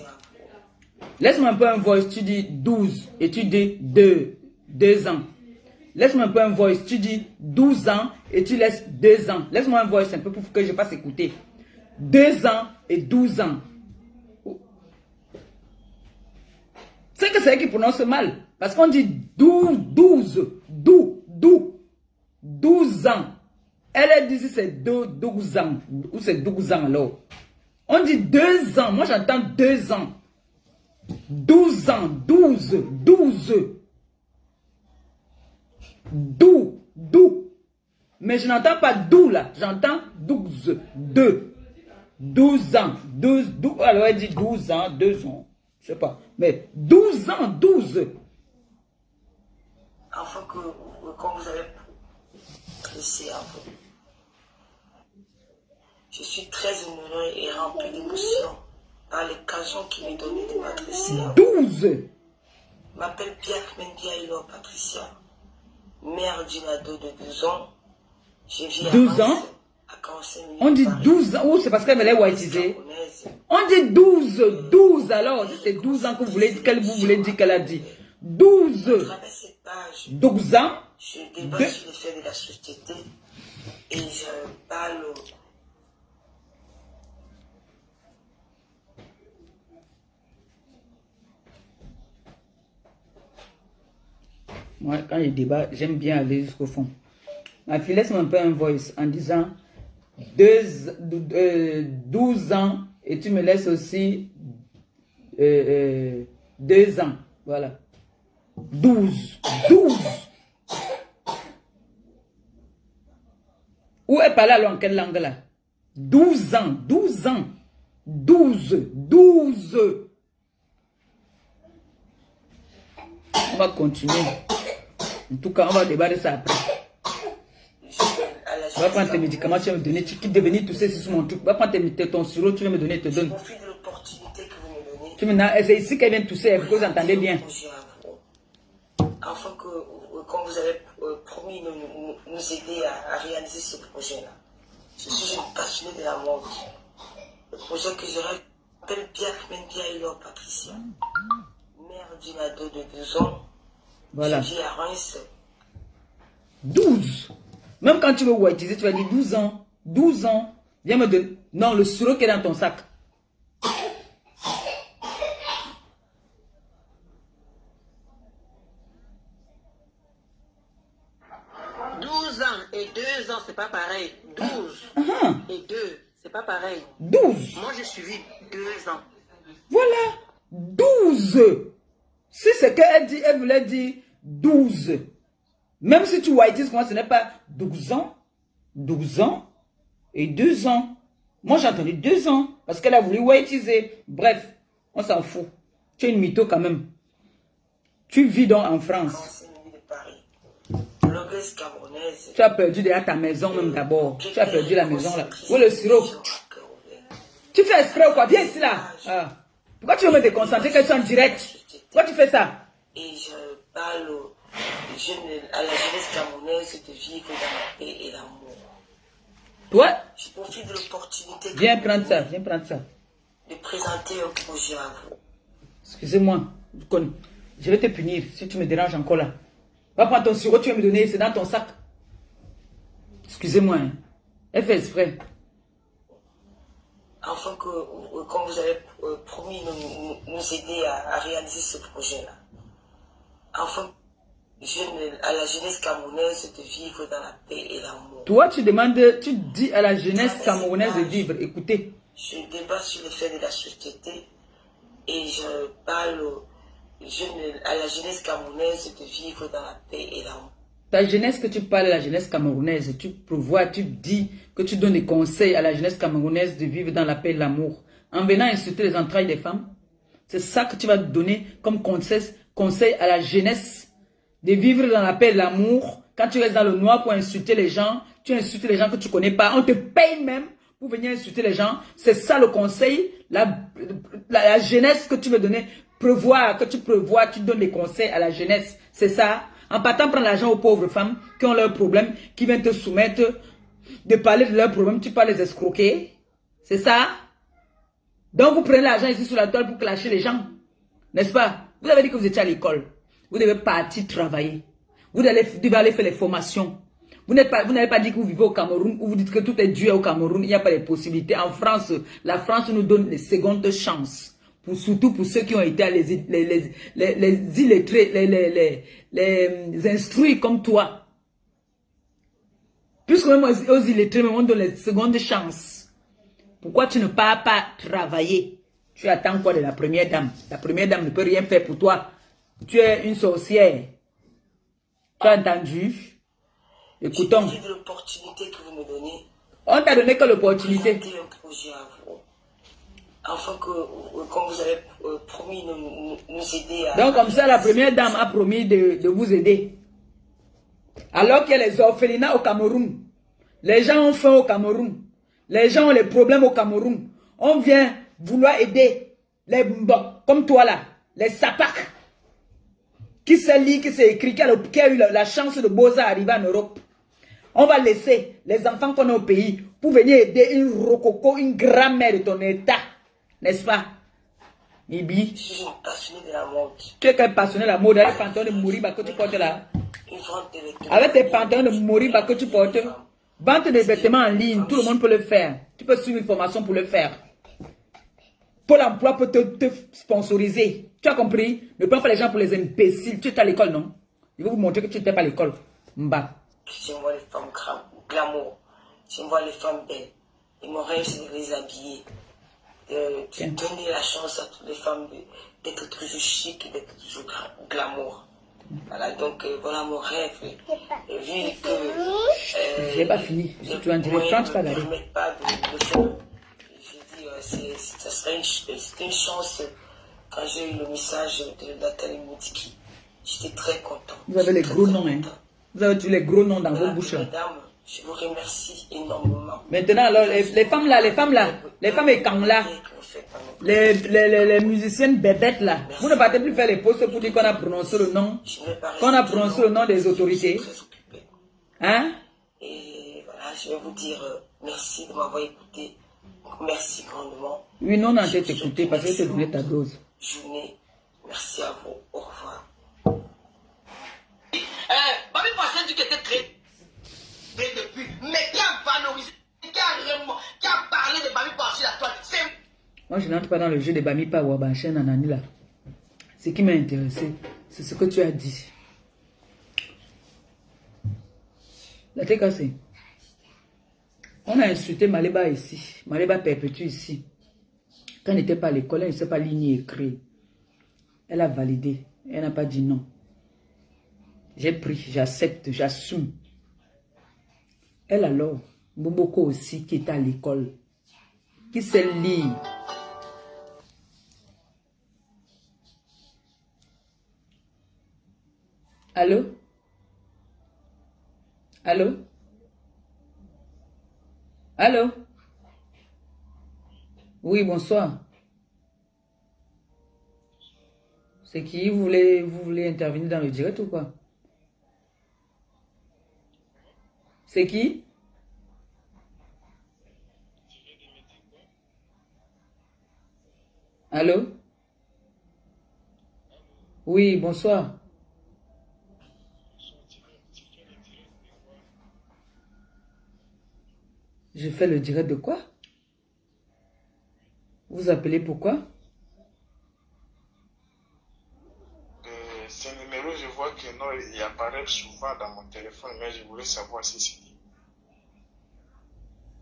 [SPEAKER 1] laisse-moi un peu un voice. Tu dis 12 et tu dis 2 ans. Laisse-moi un peu un voice. Tu dis 12 ans et tu laisses 2 ans. Laisse-moi un voice un peu pour que je fasse écouter. 2 ans et 12 ans. C'est que c'est elle qui prononce mal. Parce qu'on dit 12 ans. Elle dit c'est 12 ans. Ou c'est 12 ans alors. On dit 2 ans. Moi j'entends 2 ans. 12 ans. 12. Mais je n'entends pas dou là. J'entends 12. 12 ans. 12. Alors elle dit 12 ans. 2 ans. Je sais pas. Mais 12 ans. 12.
[SPEAKER 2] Afin que, quand vous avez pressé un peu, je suis très honoré et rempli d'émotion par l'occasion qui m'est donnée de m'adresser à vous.
[SPEAKER 1] 12.
[SPEAKER 2] M'appelle Pierre Mendiaïlo Patricia, mère d'une ado de 12 ans. Je vis à
[SPEAKER 1] 12 ans?
[SPEAKER 2] à 45 minutes
[SPEAKER 1] On dit
[SPEAKER 2] de Paris.
[SPEAKER 1] 12 ans. Oh, c'est parce qu'elle me l'a whitisé. On dit 12. 12 alors. Si c'est 12 ans que vous voulez dire qu'elle a dit. 12.
[SPEAKER 2] À travers cette page,
[SPEAKER 1] 12 ans.
[SPEAKER 2] je débat sur les faits de la société et je parle.
[SPEAKER 1] Moi, quand je débat, j'aime bien aller jusqu'au fond. Ma fille, laisse-moi un peu un voice en disant 12 ans et tu me laisses aussi 2 ans. Voilà. 12. Où est parlé alors en quelle langue là? 12 ans. 12. On va continuer. En tout cas, on va débattre ça après. Tu vas prendre tes médicaments, tu vas me donner, tu quittes de venir tousser sur mon truc. Tu vas prendre ton sirop, tu vas me donner, te donne.
[SPEAKER 2] Profite de l'opportunité que vous me donnez.
[SPEAKER 1] Tu me c'est ici qu'elle vient tousser, que vous entendez bien.
[SPEAKER 2] Afin que, quand vous avez promis de nous aider à réaliser ce projet-là. Je suis une passionnée de la mode. Le projet que je rêve s'appelle Pierre Mendiaïlo Patricia. Mère d'une ado de 12 ans.
[SPEAKER 1] Voilà.
[SPEAKER 2] Je vis à Reims.
[SPEAKER 1] 12. Même quand tu veux whitiser, tu vas dire 12 ans. 12 ans. Viens me donner. Non, le sirop qui est dans ton sac.
[SPEAKER 2] Et 2 ans, c'est pas pareil. 12. Et 2, c'est pas pareil.
[SPEAKER 1] 12.
[SPEAKER 2] Moi, j'ai suivi 2 ans.
[SPEAKER 1] Voilà. 12. Si c'est qu'elle dit, elle voulait dire 12. Même si tu whiteys, moi, ce n'est pas 12 ans. 12 ans et 2 ans. Moi, j'ai entendu 2 ans. Parce qu'elle a voulu whiteiser. Bref, on s'en fout. Tu es une mytho quand même. Tu vis donc en France. Tu as perdu déjà ta maison même d'abord. Tu as perdu la maison là. Où est le sirop? Tu fais exprès ou quoi? Viens ici là. Ah. Pourquoi tu veux me déconcentrer qu'elles sont en direct? Pourquoi tu fais ça?
[SPEAKER 2] Et je parle à la jeunesse camerounaise de vivre dans la paix et l'amour.
[SPEAKER 1] Toi?
[SPEAKER 2] Je profite de l'opportunité.
[SPEAKER 1] Viens prendre ça, viens prendre ça.
[SPEAKER 2] De présenter un projet à vous.
[SPEAKER 1] Excusez-moi, je vais te punir si tu me déranges encore là. Va prendre ton sirop, tu vas me donner, c'est dans ton sac. Excusez-moi, hein. Elle fait exprès.
[SPEAKER 2] Afin que, comme vous avez promis, nous aider à réaliser ce projet-là. Enfin, à la jeunesse camerounaise de vivre dans la paix et l'amour.
[SPEAKER 1] Toi, tu demandes, tu dis à la jeunesse camerounaise de vivre. Écoutez.
[SPEAKER 2] Je débat sur les faits de la société et je parle à la jeunesse camerounaise de vivre dans la paix et l'amour.
[SPEAKER 1] Ta jeunesse que tu parles à la jeunesse camerounaise, tu prévois, tu dis que tu donnes des conseils à la jeunesse camerounaise de vivre dans la paix et l'amour. En venant insulter les entrailles des femmes, c'est ça que tu vas donner comme conseil à la jeunesse de vivre dans la paix et l'amour. Quand tu restes dans le noir pour insulter les gens, tu insultes les gens que tu ne connais pas, on te paye même pour venir insulter les gens. C'est ça le conseil, la jeunesse que tu veux donner. Tu donnes des conseils à la jeunesse. C'est ça. En partant prendre l'argent aux pauvres femmes qui ont leurs problèmes, qui viennent te soumettre, de parler de leurs problèmes, tu peux les escroquer. C'est ça. Donc vous prenez l'argent ici sur la toile pour clasher les gens. N'est-ce pas? Vous avez dit que vous étiez à l'école. Vous devez partir travailler. Vous devez aller faire les formations. Vous n'avez pas dit que vous vivez au Cameroun, ou vous dites que tout est dû au Cameroun, il n'y a pas de possibilités. En France, la France nous donne les secondes chances. Surtout pour ceux qui ont été les illettrés, les instruits comme toi. Puisque même aux illettrés, on donne les secondes chances. Pourquoi tu ne pars pas travailler? Tu attends quoi de la première dame? La première dame ne peut rien faire pour toi. Tu es une sorcière. Tu as entendu? Écoutons.
[SPEAKER 2] J'ai de l'opportunité que vous me donnez.
[SPEAKER 1] On t'a donné que l'opportunité.
[SPEAKER 2] Un projet à vous. Afin que, comme vous avez promis, nous aider à...
[SPEAKER 1] Donc comme ça, la première dame a promis de vous aider. Alors qu'il y a les orphelinats au Cameroun. Les gens ont faim au Cameroun. Les gens ont les problèmes au Cameroun. On vient vouloir aider les comme toi là, les sapak. Qui se lit, qui s'est écrit, qui a eu la chance de Boza arriver en Europe. On va laisser les enfants qu'on a au pays pour venir aider une rococo, une grand-mère de ton état. N'est-ce pas? Ibi.
[SPEAKER 2] Je suis une passionnée de la mode.
[SPEAKER 1] Tu es quel passionné de la mode? Avec les pantalons de Moriba que tu portes là. Avec tes pantalons de Moriba que tu portes. Vente des vêtements en ligne, tout le monde peut le faire. Tu peux suivre une formation pour le faire. Pôle emploi peut te sponsoriser. Tu as compris? Ne prends pas les gens pour les imbéciles. Tu es à l'école, non? Je vais vous montrer que tu n'étais pas à l'école. Mba.
[SPEAKER 2] J'aimerais les femmes glamour. J'aimerais les femmes belles. Et mon rêve, c'est de les habiller. De donner la chance à toutes les femmes d'être toujours chic et d'être toujours glamour. Voilà, donc voilà mon rêve. Et vu que...
[SPEAKER 1] je n'ai pas fini. Si tu en dirais 30, pas d'aller.
[SPEAKER 2] Je dis, ça serait une chance quand j'ai eu le message de Nathalie Moutiki. J'étais très content.
[SPEAKER 1] Vous avez les gros noms, hein. Vous avez tous les gros noms dans vos bouches.
[SPEAKER 2] Mesdames, je vous remercie énormément.
[SPEAKER 1] Maintenant, alors, les femmes là, les femmes écans là, les musiciennes bébêtes là, vous ne partez plus faire les postes pour dire qu'on a prononcé le nom, des autorités. Hein?
[SPEAKER 2] Et voilà, je vais vous dire merci de m'avoir écouté. Merci grandement.
[SPEAKER 1] Oui, non, on a été écouté parce que tu as donné ta dose.
[SPEAKER 2] Journée. Merci à vous. Au revoir.
[SPEAKER 4] Babi Passé dit que tu créé depuis. Mais qui a valorisé, qui a parlé de Babi Passé la toile?
[SPEAKER 1] Moi, je n'entre pas dans le jeu de Bami Pa ou Abanchen Nanani là. Ce qui m'a intéressé, c'est ce que tu as dit. La tête cassée. On a insulté Maléba ici. Maléba perpétue ici. Quand elle n'était pas à l'école, elle ne sait pas lire ni écrire. Elle a validé. Elle n'a pas dit non. J'ai pris, j'accepte, j'assume. Elle alors, Mboko aussi, qui est à l'école, qui sait lire. Allô? Allô? Allô? Oui, bonsoir. C'est qui? Vous voulez intervenir dans le direct ou quoi? C'est qui? Allô? Oui, bonsoir. Je fais le direct de quoi? Vous appelez pourquoi?
[SPEAKER 5] Ce numéro, je vois que non, il apparaît souvent dans mon téléphone, mais je voulais savoir si c'est qui.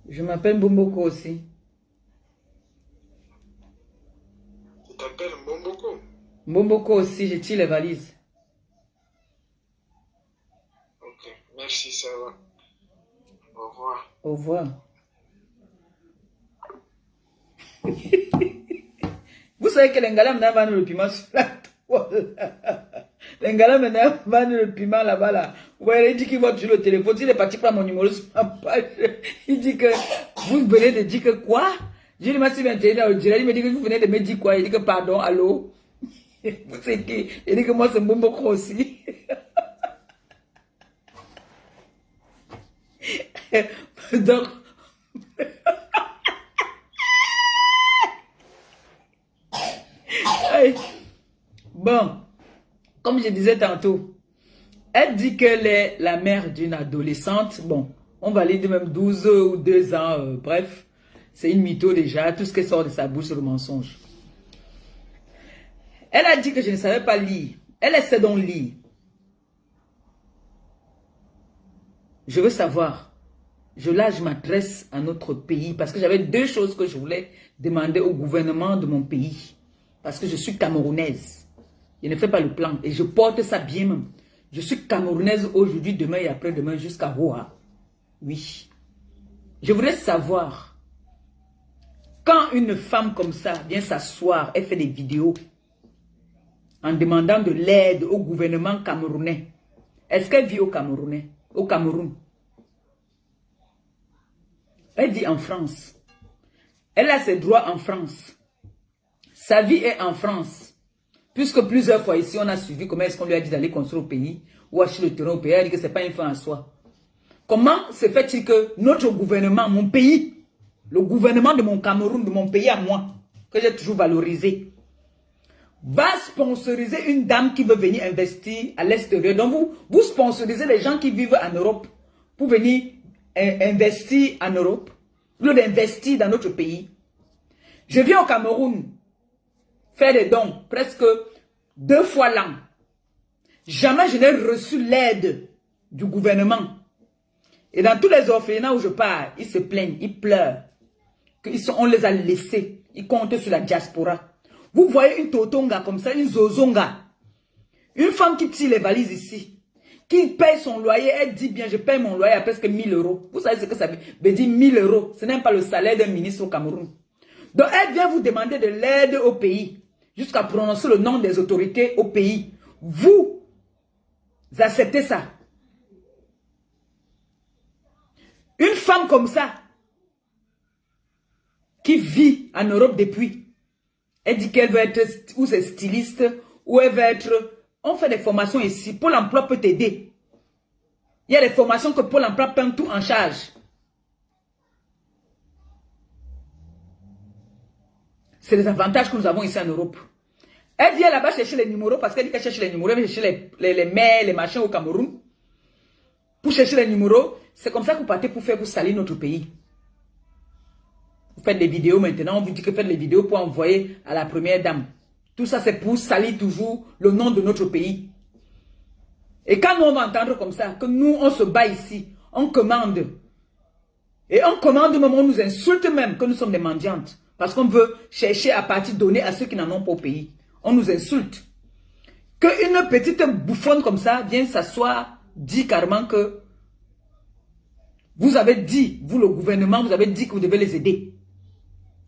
[SPEAKER 1] Je m'appelle Bomboko aussi.
[SPEAKER 5] Tu t'appelles Mbomboko?
[SPEAKER 1] Bomboko aussi, je tire les valises.
[SPEAKER 5] Ok, merci, ça va. Au revoir.
[SPEAKER 1] Au revoir. Vous savez que l'Ingala maintenant va le piment sur la toile. L'Ingala maintenant va le piment là-bas là. Ouais, il dit qu'il va toujours le téléphone. Il est parti prendre mon numéro sur ma page. Il dit que vous venez de dire que quoi? Je lui ai dit maintenant au direct. Il me dit que vous venez de me dire quoi? Il dit que pardon, allô? Vous savez qui? Il dit que moi c'est Bomboko aussi. Donc, bon, comme je disais tantôt, elle dit qu'elle est la mère d'une adolescente. Bon, on va lui dire même 12 ou 2 ans, bref, c'est une mytho déjà. Tout ce qui sort de sa bouche, c'est le mensonge. Elle a dit que je ne savais pas lire. Elle essaie donc lire. Je veux savoir. Je m'adresse à notre pays parce que j'avais 2 choses que je voulais demander au gouvernement de mon pays. Parce que je suis camerounaise. Je ne fais pas le plan et je porte ça bien même. Je suis camerounaise aujourd'hui, demain et après-demain jusqu'à Roa. Oui. Je voudrais savoir, quand une femme comme ça vient s'asseoir, elle fait des vidéos en demandant de l'aide au gouvernement camerounais. Est-ce qu'elle vit au Cameroun? Elle vit en France. Elle a ses droits en France. Sa vie est en France. Puisque plusieurs fois ici, on a suivi comment est-ce qu'on lui a dit d'aller construire au pays ou acheter le terrain au pays. Elle a dit que ce n'est pas une fin en soi. Comment se fait-il que notre gouvernement, mon pays, le gouvernement de mon Cameroun, de mon pays à moi, que j'ai toujours valorisé, va sponsoriser une dame qui veut venir investir à l'extérieur. Donc vous sponsorisez les gens qui vivent en Europe pour venir investir en Europe, au lieu d'investir dans notre pays. Je viens au Cameroun faire des dons presque 2 fois l'an. Jamais je n'ai reçu l'aide du gouvernement. Et dans tous les orphelinats où je pars, ils se plaignent, ils pleurent. On les a laissés. Ils comptent sur la diaspora. Vous voyez une totonga comme ça, une zozonga. Une femme qui tire les valises ici. Qui paye son loyer, elle dit bien, je paye mon loyer à presque 1000 €. Vous savez ce que ça veut dire 1000 €. Ce n'est pas le salaire d'un ministre au Cameroun. Donc elle vient vous demander de l'aide au pays. Jusqu'à prononcer le nom des autorités au pays. Vous acceptez ça. Une femme comme ça, qui vit en Europe depuis, elle dit qu'elle veut être ou c'est styliste, ou elle veut être... On fait des formations ici. Pôle emploi peut t'aider. Il y a des formations que Pôle emploi prend tout en charge. C'est les avantages que nous avons ici en Europe. Elle vient là-bas chercher les numéros parce qu'elle dit qu'elle cherche les numéros. Elle vient chercher les mails, les machins au Cameroun. Pour chercher les numéros. C'est comme ça que vous partez pour salir notre pays. Vous faites des vidéos maintenant. On vous dit que faites les vidéos pour envoyer à la première dame. Tout ça, c'est pour salir toujours le nom de notre pays. Et quand nous, on va entendre comme ça, que nous, on se bat ici, on commande. Et on commande même, on nous insulte même que nous sommes des mendiantes. Parce qu'on veut chercher à partir donner à ceux qui n'en ont pas au pays. On nous insulte. Qu'une petite bouffonne comme ça vienne s'asseoir, dit carrément que vous avez dit, vous le gouvernement, vous avez dit que vous devez les aider.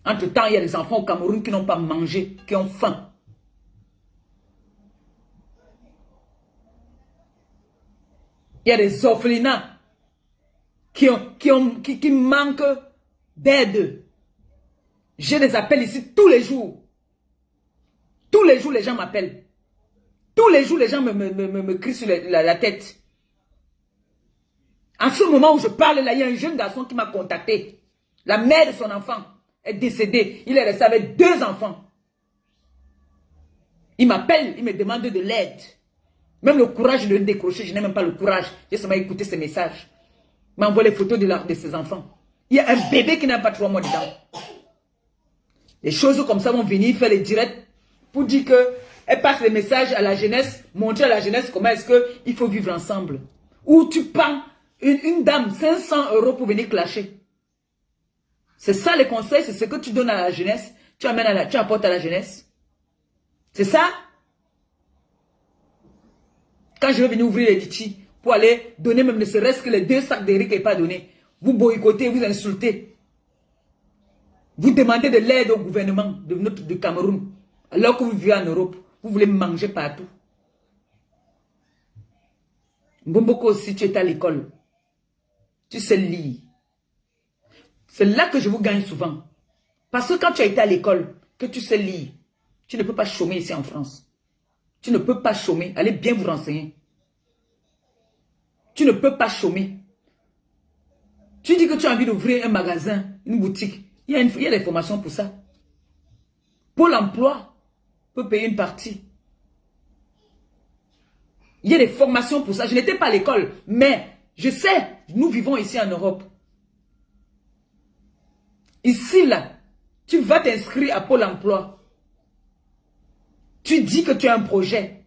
[SPEAKER 1] Entre-temps, il y a des enfants au Cameroun qui n'ont pas mangé, qui ont faim. Il y a des orphelinats qui manquent d'aide. Je les appelle ici tous les jours. Tous les jours, les gens m'appellent. Tous les jours, les gens me crient sur la tête. En ce moment où je parle, là, il y a un jeune garçon qui m'a contacté. La mère de son enfant est décédée. Il est resté avec 2 enfants. Il m'appelle, il me demande de l'aide. Même le courage de le décrocher, je n'ai même pas le courage. J'ai seulement écouté ses messages. Il m'envoie les photos de ses enfants. Il y a un bébé qui n'a pas 3 mois dedans. Les choses comme ça vont venir faire les directs pour dire qu'elle passe les messages à la jeunesse, montrer à la jeunesse comment est-ce qu'il faut vivre ensemble. Ou tu prends une dame 500 € pour venir clasher. C'est ça les conseils, c'est ce que tu donnes à la jeunesse, tu apportes à la jeunesse. C'est ça. Quand je vais venir ouvrir les litchis pour aller donner même ne serait-ce que les 2 sacs d'Eric et pas donné, vous boycottez, vous insultez. Vous demandez de l'aide au gouvernement du Cameroun, alors que vous vivez en Europe. Vous voulez manger partout. Mbomboko aussi, tu es à l'école. Tu sais lire. C'est là que je vous gagne souvent. Parce que quand tu as été à l'école, que tu sais lire, tu ne peux pas chômer ici en France. Tu ne peux pas chômer. Allez bien vous renseigner. Tu ne peux pas chômer. Tu dis que tu as envie d'ouvrir un magasin, une boutique. Il y a des formations pour ça. Pôle emploi peut payer une partie. Il y a des formations pour ça. Je n'étais pas à l'école, mais je sais, nous vivons ici en Europe. Ici, là, tu vas t'inscrire à Pôle emploi. Tu dis que tu as un projet.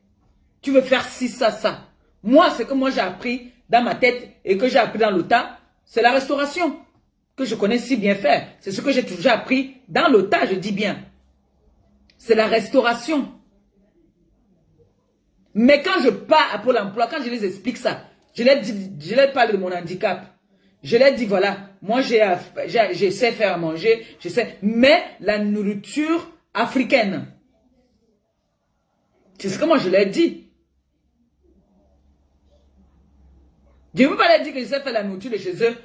[SPEAKER 1] Tu veux faire ci, ça, ça. Moi, ce que moi j'ai appris dans ma tête et que j'ai appris dans l'OTA, c'est la restauration. Que je connais si bien faire. C'est ce que j'ai toujours appris dans l'OTA, je dis bien. C'est la restauration. Mais quand je pars à Pôle emploi, quand je les explique ça, je leur parle de mon handicap. Je leur dis, voilà, moi je sais faire à manger, je sais, mais la nourriture africaine. C'est ce que moi je leur dis. Je ne veux pas leur dire que je sais faire la nourriture de chez eux.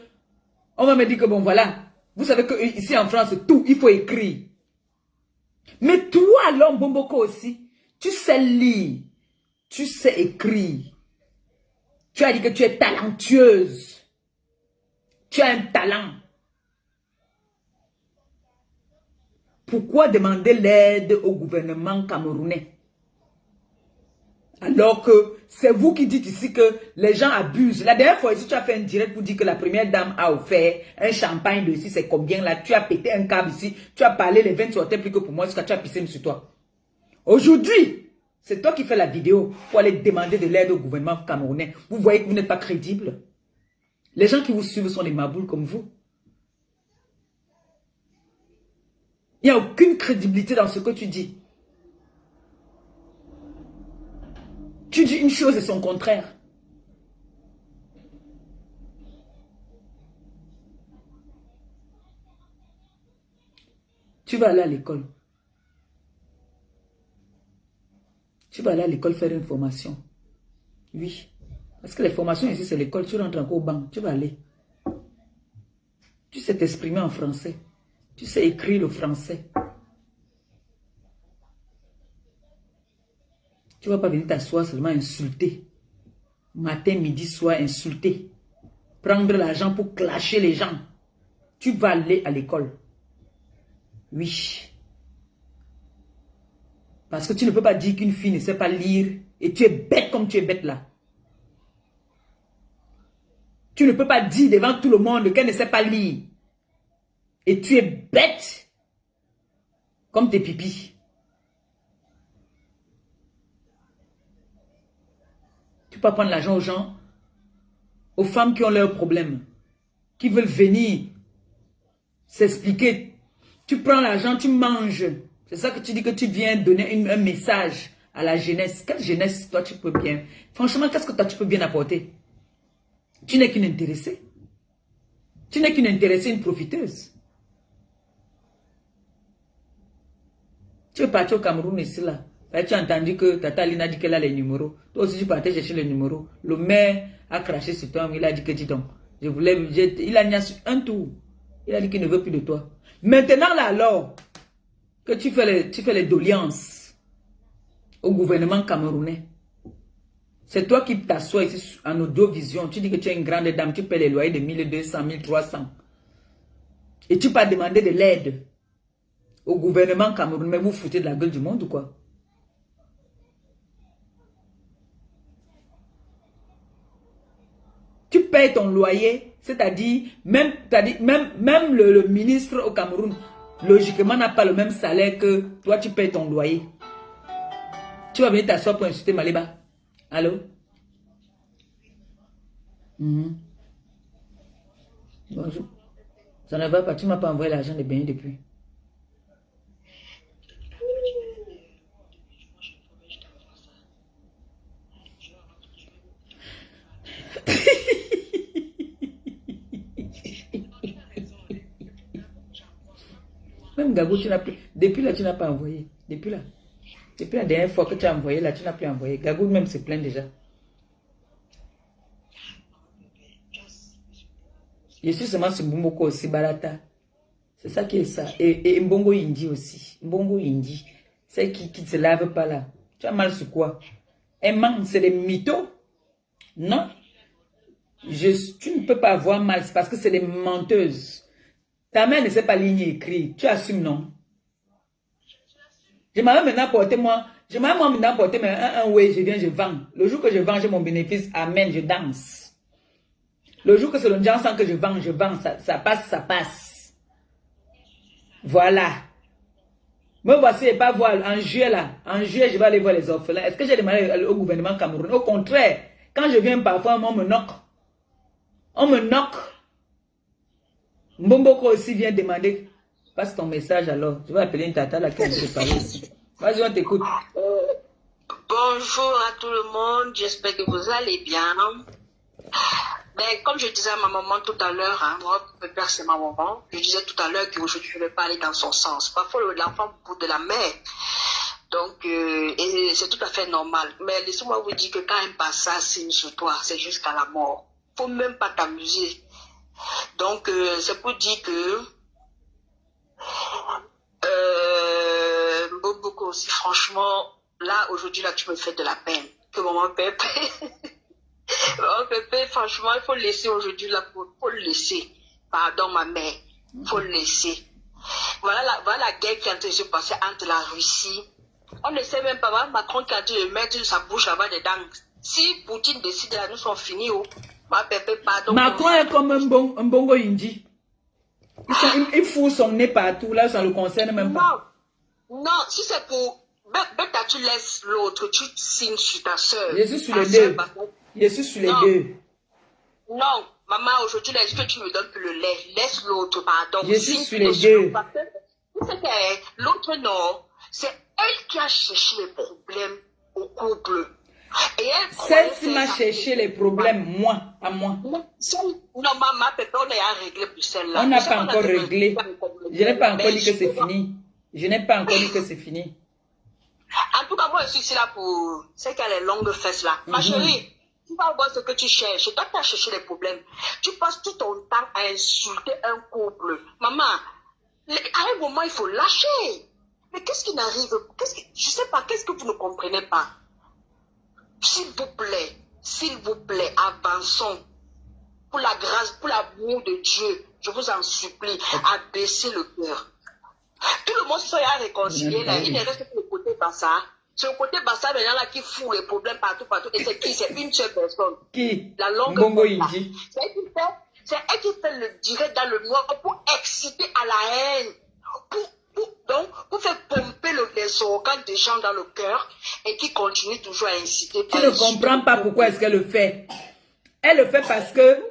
[SPEAKER 1] On va me dire que bon voilà, vous savez que ici en France, tout, il faut écrire. Mais toi, l'homme Bomboko aussi, tu sais lire, tu sais écrire. Tu as dit que tu es talentueuse. Tu as un talent. Pourquoi demander l'aide au gouvernement camerounais? Alors que c'est vous qui dites ici que les gens abusent. La dernière fois ici, tu as fait un direct pour dire que la première dame a offert un champagne de ici, c'est combien là? Tu as pété un câble ici, tu as parlé, les 20 sortaient plus que pour moi, jusqu'à tu as pissé sur toi. Aujourd'hui, c'est toi qui fais la vidéo pour aller demander de l'aide au gouvernement camerounais. Vous voyez que vous n'êtes pas crédible. Les gens qui vous suivent sont des maboules comme vous. Il n'y a aucune crédibilité dans ce que tu dis. Tu dis une chose et son contraire. Tu vas aller à l'école. Tu vas aller à l'école faire une formation. Oui. Parce que les formations ici, c'est l'école. Tu rentres encore au banc. Tu vas aller. Tu sais t'exprimer en français. Tu sais écrire le français. Tu ne vas pas venir t'asseoir seulement insulter. Matin, midi, soir, insulter. Prendre l'argent pour clasher les gens. Tu vas aller à l'école. Oui. Parce que tu ne peux pas dire qu'une fille ne sait pas lire et tu es bête comme tu es bête là. Tu ne peux pas dire devant tout le monde qu'elle ne sait pas lire. Et tu es bête comme tes pipis. Tu peux pas prendre l'argent aux gens aux femmes qui ont leurs problèmes, qui veulent venir s'expliquer. Tu prends l'argent, tu manges. C'est ça que tu dis que tu viens donner un message à la jeunesse. Quelle jeunesse, toi, tu peux bien... Franchement, qu'est-ce que toi, tu peux bien apporter? Tu n'es qu'une intéressée. Tu n'es qu'une intéressée, une profiteuse. Tu es parti au Cameroun ici, là. Là, tu as entendu que Tata Lina dit qu'elle a les numéros. Toi aussi, tu partais chercher les numéros. Le maire a craché sur toi. Il a dit que, dis donc, il a mis un tour. Il a dit qu'il ne veut plus de toi. Maintenant, là, alors, que tu fais les doléances au gouvernement camerounais. C'est toi qui t'assois ici en audiovision. Tu dis que tu es une grande dame. Tu paies les loyers de 1200, 1300. Et tu peux demander de l'aide au gouvernement camerounais. Mais vous foutez de la gueule du monde ou quoi? Tu payes ton loyer, c'est-à-dire, même le ministre au Cameroun, logiquement, n'a pas le même salaire que toi, tu payes ton loyer. Tu vas venir t'asseoir pour insulter Maliba. Allô? Bonjour. Ça ne va pas, tu ne m'as pas envoyé l'argent de baigner depuis. Même Gagou, tu n'as plus. Depuis là, tu n'as pas envoyé. Depuis là. Depuis la dernière fois que tu as envoyé, là, tu n'as plus envoyé. Gagou même se plaint déjà. Je suis seulement sur Mbongoko aussi, Barata. C'est ça qui est ça. Et Mbongo Indi aussi. Mbongo Indi. C'est qui ne se lave pas là. Tu as mal sur quoi? Un manque, c'est des mythos. Non. Tu ne peux pas avoir mal, c'est parce que c'est des menteuses. Ta mère ne sait pas lire écrire. Tu assumes, non? J'aimerais maintenant porter oui, je viens, je vends. Le jour que je vends, j'ai mon bénéfice. Amen, je danse. Le jour que c'est le gens que je vends. Ça passe, ça passe. Voilà. Me voici et pas voir en juillet là. En juillet, je vais aller voir les orphelins. Est-ce que j'ai demandé au gouvernement camerounais? Au contraire, quand je viens parfois, on me knock. On me knock. Mbomboko aussi vient demander. Passe ton message alors. Je vais appeler une tata là qui vient te parler ici. Vas-y, on t'écoute.
[SPEAKER 4] Bonjour à tout le monde. J'espère que vous allez bien. Ben, comme je disais à ma maman tout à l'heure, hein, moi, mon père c'est ma maman. Je disais tout à l'heure qu'aujourd'hui je ne vais pas aller dans son sens. Parfois l'enfant bout de la mère. Donc, et c'est tout à fait normal. Mais laissez-moi vous dire que quand un passage signe sur toi, c'est jusqu'à la mort. Faut même pas t'amuser. Donc, c'est pour dire que beaucoup aussi, franchement, là, aujourd'hui, là, tu me fais de la peine. Que maman Pépé, maman Pépé, franchement, il faut le laisser aujourd'hui, là, faut le laisser. Pardon, ma mère, faut le laisser. Voilà la guerre qui est en train de se passer entre la Russie. On ne sait même pas, voilà, Macron qui a dû mettre sa bouche là-bas dedans. Si Poutine décide, là, nous sommes finis, oh. Ma Pépé, pardon.
[SPEAKER 1] Macron est comme un bongo indi. Il fout son nez partout, là, ça ne le concerne même pas.
[SPEAKER 4] Non, si c'est pour... Bête, tu laisses l'autre, tu signes sur ta soeur.
[SPEAKER 1] Je suis sur les deux. Je suis sur les deux.
[SPEAKER 4] Non, maman, aujourd'hui, est-ce que tu me donnes plus le lait? Laisse l'autre, pardon.
[SPEAKER 1] Je suis sur les deux.
[SPEAKER 4] L'autre, non. C'est elle qui a cherché les problèmes au couple.
[SPEAKER 1] Celle qui m'a cherché les problèmes, moi, à moi.
[SPEAKER 4] Non, maman, Pépé, on a réglé pour celle-là.
[SPEAKER 1] On n'a pas encore réglé. Je n'ai pas encore dit que c'est fini. Je n'ai pas encore dit que c'est fini.
[SPEAKER 4] En tout cas, moi, je suis ici là pour... C'est qu'elle a les longues fesses là. Ma chérie, tu vas voir ce que tu cherches. Toi, tu as cherché les problèmes. Tu passes tout ton temps à insulter un couple. Maman, à un moment, il faut lâcher. Mais qu'est-ce qui n'arrive? Je sais pas, qu'est-ce que vous ne comprenez pas? S'il vous plaît, avançons. Pour la grâce, pour l'amour de Dieu, je vous en supplie, abaissez le cœur. Tout le monde se soit réconcilié là. Il ne reste que le côté Bassa. C'est le côté Bassa maintenant là qui fout les problèmes partout. Et c'est qui? C'est une seule personne.
[SPEAKER 1] Qui?
[SPEAKER 4] La longue
[SPEAKER 1] Bongo
[SPEAKER 4] Indi.
[SPEAKER 1] Indi.
[SPEAKER 4] C'est elle qui fait le direct dans le noir pour exciter à la haine. Pour faire pomper les organes des gens dans le cœur et qui continue toujours à inciter.
[SPEAKER 1] Tu ne comprends pas pourquoi est-ce qu'elle le fait. Elle le fait parce que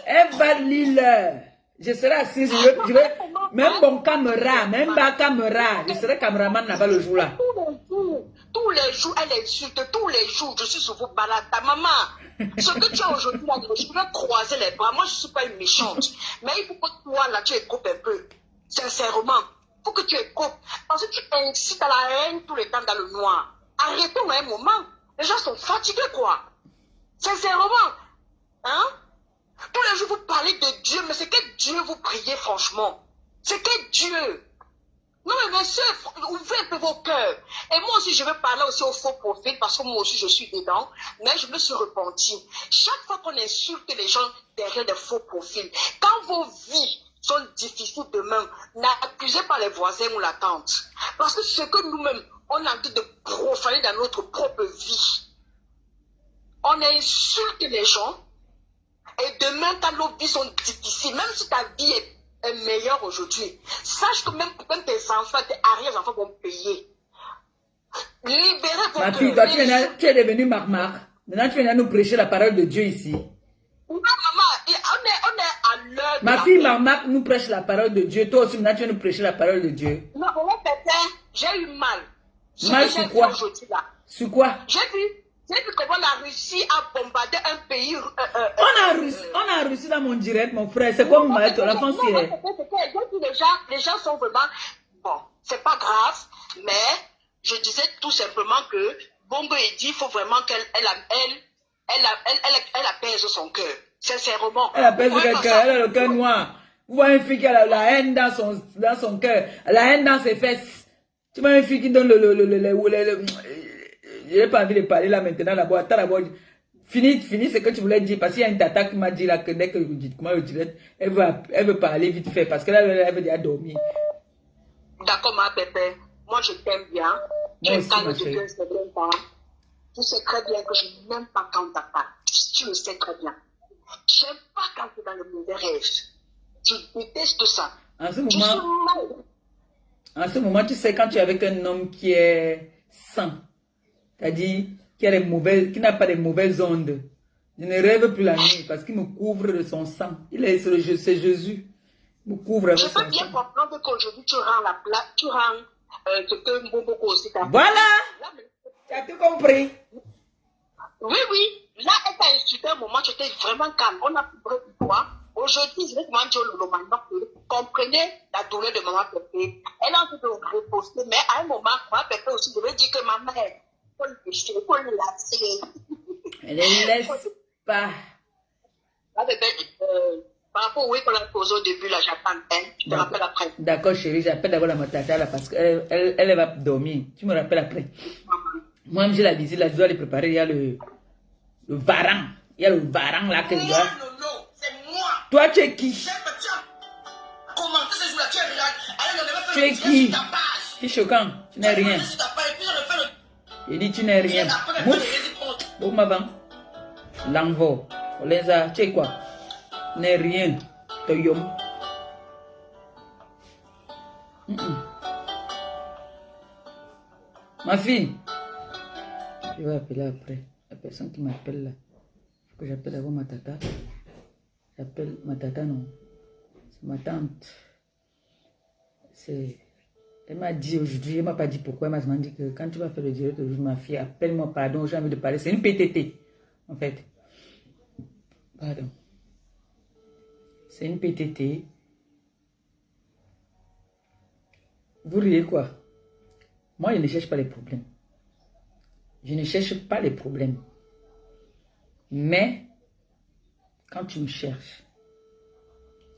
[SPEAKER 1] elle va lire. Je serai assise, je vais même mon caméra, même ma caméra, je serai caméraman là-bas le jour là.
[SPEAKER 4] Tous les jours, elle insulte, tous les jours, je suis sur vos balades. Ta maman, ce que tu as aujourd'hui, là, je vais croiser les bras. Moi, je ne suis pas une méchante. Mais il faut que toi, là, tu écoutes un peu. Sincèrement, il faut que tu écoutes. Parce que tu incites à la haine tout le temps dans le noir. Arrêtons un moment. Les gens sont fatigués, quoi. Sincèrement. Hein? Tous les jours, vous parlez de Dieu, mais c'est quel Dieu vous priez, franchement? C'est quel Dieu? Non, mais mes soeurs, ouvrez un peu vos cœurs. Et moi aussi, je vais parler aussi au faux profil, parce que moi aussi, je suis dedans, mais je me suis repentie. Chaque fois qu'on insulte les gens derrière des faux profils, quand vos vies sont difficiles demain, n'accusez pas les voisins ou la tante. Parce que ce que nous-mêmes, on a en train de profaner dans notre propre vie. On insulte les gens, et demain, quand nos vies sont difficiles, même si ta vie est meilleure aujourd'hui, sache que même tes enfants, tes arrière-enfants vont payer. Libérez vos
[SPEAKER 1] Ma fille, toi, tu es devenue marmar. Maintenant, tu viens nous prêcher la parole de Dieu ici.
[SPEAKER 4] Non, maman, on est à l'heure.
[SPEAKER 1] Ma fille Marmac nous prêche la parole de Dieu. Toi aussi, maintenant, tu viens nous prêcher la parole de Dieu.
[SPEAKER 4] Non, j'ai eu mal.
[SPEAKER 1] Mal sur quoi? Sur quoi?
[SPEAKER 4] J'ai vu comment la Russie a bombardé un pays.
[SPEAKER 1] On a reçu dans mon direct, mon frère. C'est comme l'enfant syrien.
[SPEAKER 4] Les gens sont vraiment. Bon, c'est pas grave, mais je disais tout simplement que Bongo Eddy, il faut vraiment qu'elle apaise son cœur. Sincèrement.
[SPEAKER 1] Elle apaise son cœur, elle a le cœur noir. Vous voyez une fille qui a la haine dans son cœur, la haine dans ses fesses. Tu vois une fille qui donne je n'ai pas envie de parler là maintenant d'abord. Attends d'abord. Finis ce que tu voulais dire. Parce qu'il y a une tata qui m'a dit là que dès que je dis comment je dirais, elle veut parler vite fait. Parce que là, elle veut déjà dormir.
[SPEAKER 4] D'accord, ma bébé. Moi, je t'aime bien.
[SPEAKER 1] Moi aussi, ma chérie.
[SPEAKER 4] Tu sais très bien que je n'aime pas quand tu parles. Tu le sais très bien. Je n'aime pas quand tu es dans le mauvais rêve. Je déteste ça.
[SPEAKER 1] En ce moment, tu sais, quand tu es avec un homme qui est sain, c'est-à-dire qui n'a pas de mauvaises ondes, je ne rêve plus la nuit parce qu'il me couvre de son sang. C'est Jésus. Il me couvre avec son sang.
[SPEAKER 4] Je peux bien comprendre qu'aujourd'hui, tu rends la place, tu rends ce que Mboko aussi t'a fait.
[SPEAKER 1] Voilà! Tu as tout compris.
[SPEAKER 4] Oui, oui. Là, elle t'a insulté un moment, tu étais vraiment calme. On a plus de toi. Aujourd'hui, je vais demander au Lolo maintenant que vous comprenez la douleur de maman Pépé. Elle a envie de reposter, mais à un moment, maman Pépé aussi devait dire que ma mère, il faut le pécher, il faut le lasser.
[SPEAKER 1] Elle ne laisse pas.
[SPEAKER 4] Là, bébé, par rapport au oui qu'on a posé au début, là, j'attends. Je te rappelle après.
[SPEAKER 1] D'accord, chérie, j'appelle d'abord la matata là parce qu'elle va dormir. Tu me rappelles après. Moi, j'ai la visite là, je dois les préparer. Il y a le varan. Il y a le varan là que je dois.
[SPEAKER 2] Non, c'est moi.
[SPEAKER 1] Toi, tu es qui?
[SPEAKER 2] Comment ce jour-là, tu es rien.
[SPEAKER 1] Tu es qui? C'est choquant. Tu n'es rien. Il dit tu n'es rien. Mouf. Bon, maman. L'envoi. On les a. Tu es quoi? Tu n'es rien. Toyom. Ma fille. Je vais appeler après. La personne qui m'appelle là. Il faut que j'appelle d'abord ma tata. J'appelle ma tata, non. C'est ma tante. Elle m'a dit aujourd'hui, elle m'a pas dit pourquoi. Elle m'a dit que quand tu vas faire le direct aujourd'hui, ma fille, appelle-moi, pardon, j'ai envie de parler. C'est une PTT, en fait. Pardon. C'est une PTT. Vous riez quoi? Moi, je ne cherche pas les problèmes. Je ne cherche pas les problèmes. Mais, quand tu me cherches,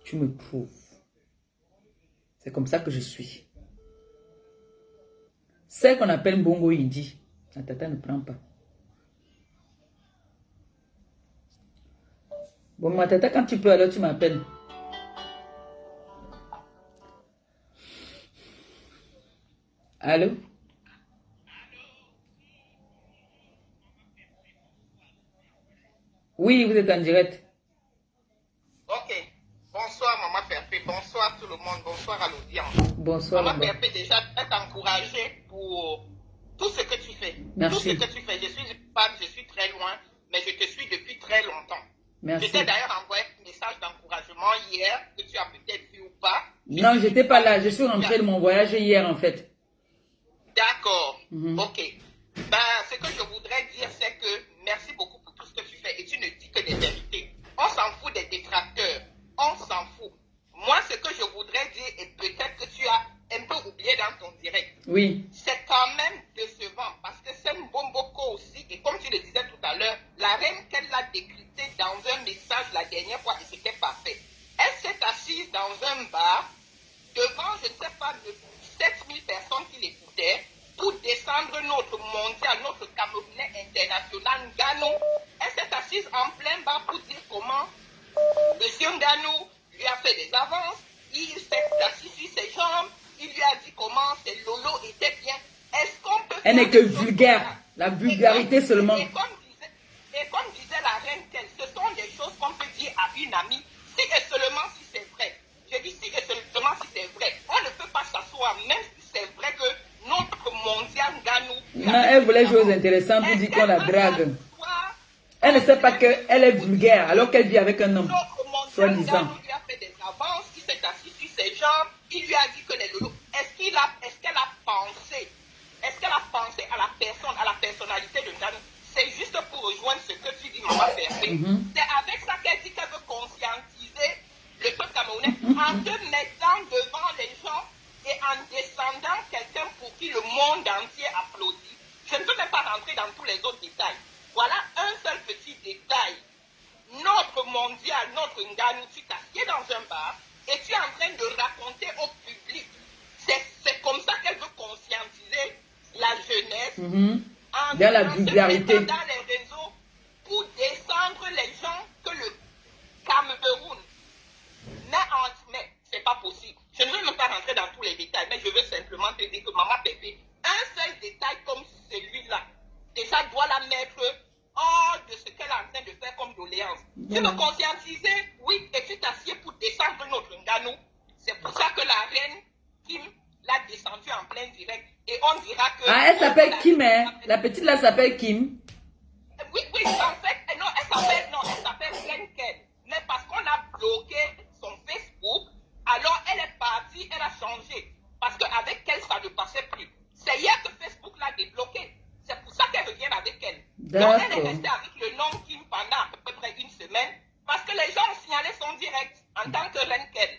[SPEAKER 1] tu me trouves. C'est comme ça que je suis. Celle qu'on appelle Bongo Eddy, la tata ne prend pas. Bon, ma tata, quand tu peux, alors tu m'appelles. Allô? Oui, vous êtes en direct.
[SPEAKER 6] Ok. Bonsoir, Maman Perpé. Bonsoir tout le monde. Bonsoir à l'audience.
[SPEAKER 1] Bonsoir,
[SPEAKER 6] Maman
[SPEAKER 1] maman.
[SPEAKER 6] Perpé, déjà, être encouragée pour tout ce que tu fais.
[SPEAKER 1] Merci.
[SPEAKER 6] Tout ce que tu fais. Je suis une femme, je suis très loin, mais je te suis depuis très longtemps.
[SPEAKER 1] Merci.
[SPEAKER 6] Je t'ai d'ailleurs envoyé un message d'encouragement hier, que tu as peut-être vu ou pas.
[SPEAKER 1] Non, j'étais pas là. Je suis rentrée de mon voyage hier, en fait.
[SPEAKER 6] D'accord. Ok. Ben, ce que je voudrais dire, c'est que merci beaucoup pour tout ce que tu fais. Et tu ne dis que des vérités. On s'en fout des détracteurs. On s'en fout. Moi, ce que je voudrais dire, et peut-être que tu as un peu oublié dans ton direct.
[SPEAKER 1] Oui.
[SPEAKER 6] C'est quand même décevant parce que c'est Mbomboko aussi, et comme tu le disais tout à l'heure, la reine qu'elle l'a décrypté dans un message la dernière fois et c'était parfait. Elle s'est assise dans un bar devant, je ne sais pas, 7000 personnes qui l'écoutaient pour descendre notre mondial, notre Camerounais international Nganou. Elle s'est assise en plein bar pour dire comment M. Nganou lui a fait des avances, il s'est assis sur ses jambes, il lui a dit comment ses lolos étaient bien. Est-ce qu'on peut...
[SPEAKER 1] Elle n'est que vulgaire. La vulgarité seulement.
[SPEAKER 6] Et comme disait la reine, ce sont des choses qu'on peut dire à une amie, si et seulement si c'est vrai. Je dis si et seulement si c'est vrai. On ne peut pas s'asseoir, même si c'est vrai que notre mondial Nganou...
[SPEAKER 1] Non, elle voulait jouer aux intéressants pour dire qu'on la drague. Elle ne sait pas qu'elle est vulgaire alors qu'elle vit avec un homme. Soi-disant.
[SPEAKER 6] Lui a fait des avances, il s'est assis sur ses jambes, il lui a dit que les lolos... Est-ce qu'elle a pensé à la personne, à la personnalité de Nganou? C'est juste pour rejoindre ce que tu dis, Maman Perfect. C'est avec ça qu'elle dit qu'elle veut conscientiser le peuple camerounais en te mettant devant les gens et en descendant quelqu'un pour qui le monde entier applaudit. Je ne peux même pas rentrer dans tous les autres détails. Voilà un seul petit détail. Notre mondial, notre Nganou, tu t'assieds dans un bar et tu es en train de raconter au public. C'est comme ça qu'elle veut conscientiser la jeunesse
[SPEAKER 1] dans la vulgarité.
[SPEAKER 6] Dans les réseaux pour descendre les gens que le Cameroun. Mais c'est pas possible. Je ne veux même pas rentrer dans tous les détails, mais je veux simplement te dire que Maman Pépé, un seul détail comme celui-là, déjà doit la mettre hors de ce qu'elle est en train de faire comme doléance. Tu veux conscientiser, oui, et tu t'assieds pour descendre notre Nganou. C'est pour ça que la reine Kim l'a descendu en plein direct. Et on dira que...
[SPEAKER 1] Ah, elle s'appelle Kim, hein? La petite là s'appelle Kim.
[SPEAKER 6] Oui, en fait, non, elle s'appelle Renken. Mais parce qu'on a bloqué son Facebook, alors elle est partie, elle a changé. Parce qu'avec elle, ça ne passait plus. C'est hier que Facebook l'a débloqué. C'est pour ça qu'elle revient avec elle. Donc elle est restée avec le nom Kim pendant à peu près une semaine. Parce que les gens ont signalé son direct en tant que Renken.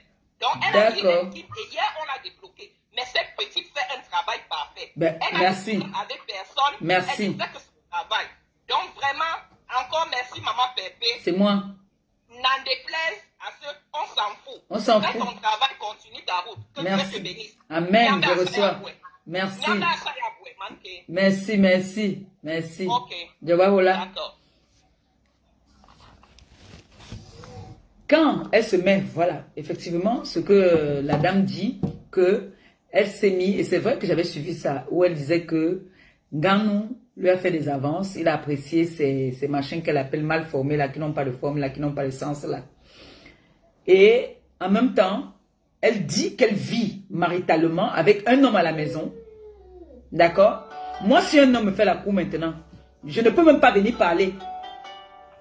[SPEAKER 6] Donc elle a dit Kim et hier on l'a débloqué. Mais cette petite fait un travail parfait.
[SPEAKER 1] Ben,
[SPEAKER 6] elle
[SPEAKER 1] merci.
[SPEAKER 6] Avec personne.
[SPEAKER 1] Merci.
[SPEAKER 6] Elle fait que son travail. Donc vraiment, encore merci Maman Pépé.
[SPEAKER 1] C'est moi.
[SPEAKER 6] N'en déplaise à ceux, on s'en fout.
[SPEAKER 1] On s'en
[SPEAKER 6] Fais
[SPEAKER 1] fout.
[SPEAKER 6] ton travail, continue ta route. Que
[SPEAKER 1] Merci.
[SPEAKER 6] Dieu te bénisse.
[SPEAKER 1] Amen, je reçois. Merci. Merci, merci, merci.
[SPEAKER 6] Ok.
[SPEAKER 1] Je vois, voilà.
[SPEAKER 6] D'accord.
[SPEAKER 1] Quand elle se met, voilà, effectivement, ce que la dame dit, que elle s'est mise, et c'est vrai que j'avais suivi ça, où elle disait que Nganou lui a fait des avances, il a apprécié ces machins qu'elle appelle mal formés, là, qui n'ont pas de forme, là, qui n'ont pas de sens, là. Et en même temps, elle dit qu'elle vit maritalement avec un homme à la maison. D'accord? Moi, si un homme me fait la cour maintenant, je ne peux même pas venir parler.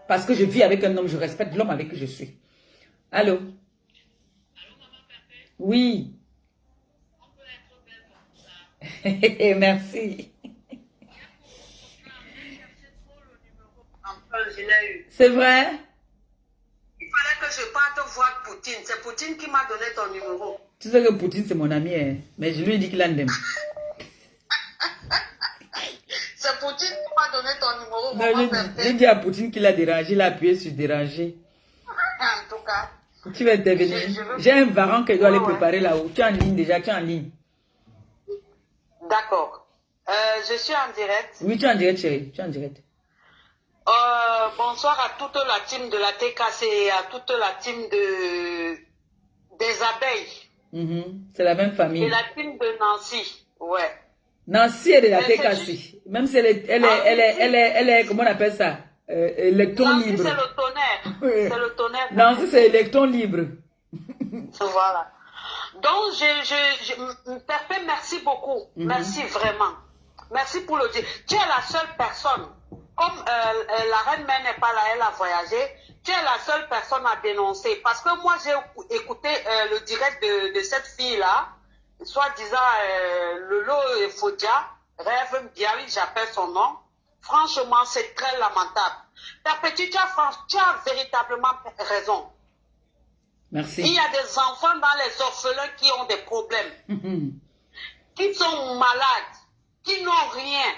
[SPEAKER 1] Parce que je vis avec un homme, je respecte l'homme avec qui je suis. Allô? Allô,
[SPEAKER 7] Maman Pépé?
[SPEAKER 1] Oui.
[SPEAKER 7] On peut être belle comme ça.
[SPEAKER 1] Merci.
[SPEAKER 8] Enfin, je l'ai eu.
[SPEAKER 1] C'est vrai?
[SPEAKER 8] Il fallait que je parte voir Poutine. C'est Poutine qui m'a donné ton numéro.
[SPEAKER 1] Tu sais que Poutine, c'est mon ami, hein? Mais je lui ai dit qu'il en aime.
[SPEAKER 8] C'est Poutine qui m'a donné ton numéro.
[SPEAKER 1] Non, j'ai dit à Poutine qu'il a dérangé, il a appuyé sur déranger.
[SPEAKER 8] En tout cas.
[SPEAKER 1] Tu vas intervenir. J'ai un varan que je dois aller préparer là-haut. Tu es en ligne déjà, tu es en ligne.
[SPEAKER 8] D'accord. Je suis en direct.
[SPEAKER 1] Oui, tu es en direct, chérie. Tu es en direct.
[SPEAKER 8] Bonsoir à toute la team de la TKC et à toute la team des abeilles.
[SPEAKER 1] C'est la même famille.
[SPEAKER 8] Et la team de Nancy. Ouais.
[SPEAKER 1] Nancy est de la TKC. Même si elle est, comment on appelle ça? Électron
[SPEAKER 8] Nancy,
[SPEAKER 1] libre.
[SPEAKER 8] c'est le tonnerre. C'est le tonnerre.
[SPEAKER 1] Nancy, c'est électron libre.
[SPEAKER 8] Voilà. Donc, Pépé, merci beaucoup. Merci vraiment. Merci pour le dire. Tu es la seule personne comme la reine mère n'est pas là, elle a voyagé, tu es la seule personne à dénoncer. Parce que moi, j'ai écouté le direct de cette fille-là, soi-disant Lolo Fodia, Rêve Biawi, j'appelle son nom. Franchement, c'est très lamentable. Ta petite, tu as véritablement raison.
[SPEAKER 1] Merci.
[SPEAKER 8] Il y a des enfants dans les orphelins qui ont des problèmes, qui sont malades, qui n'ont rien.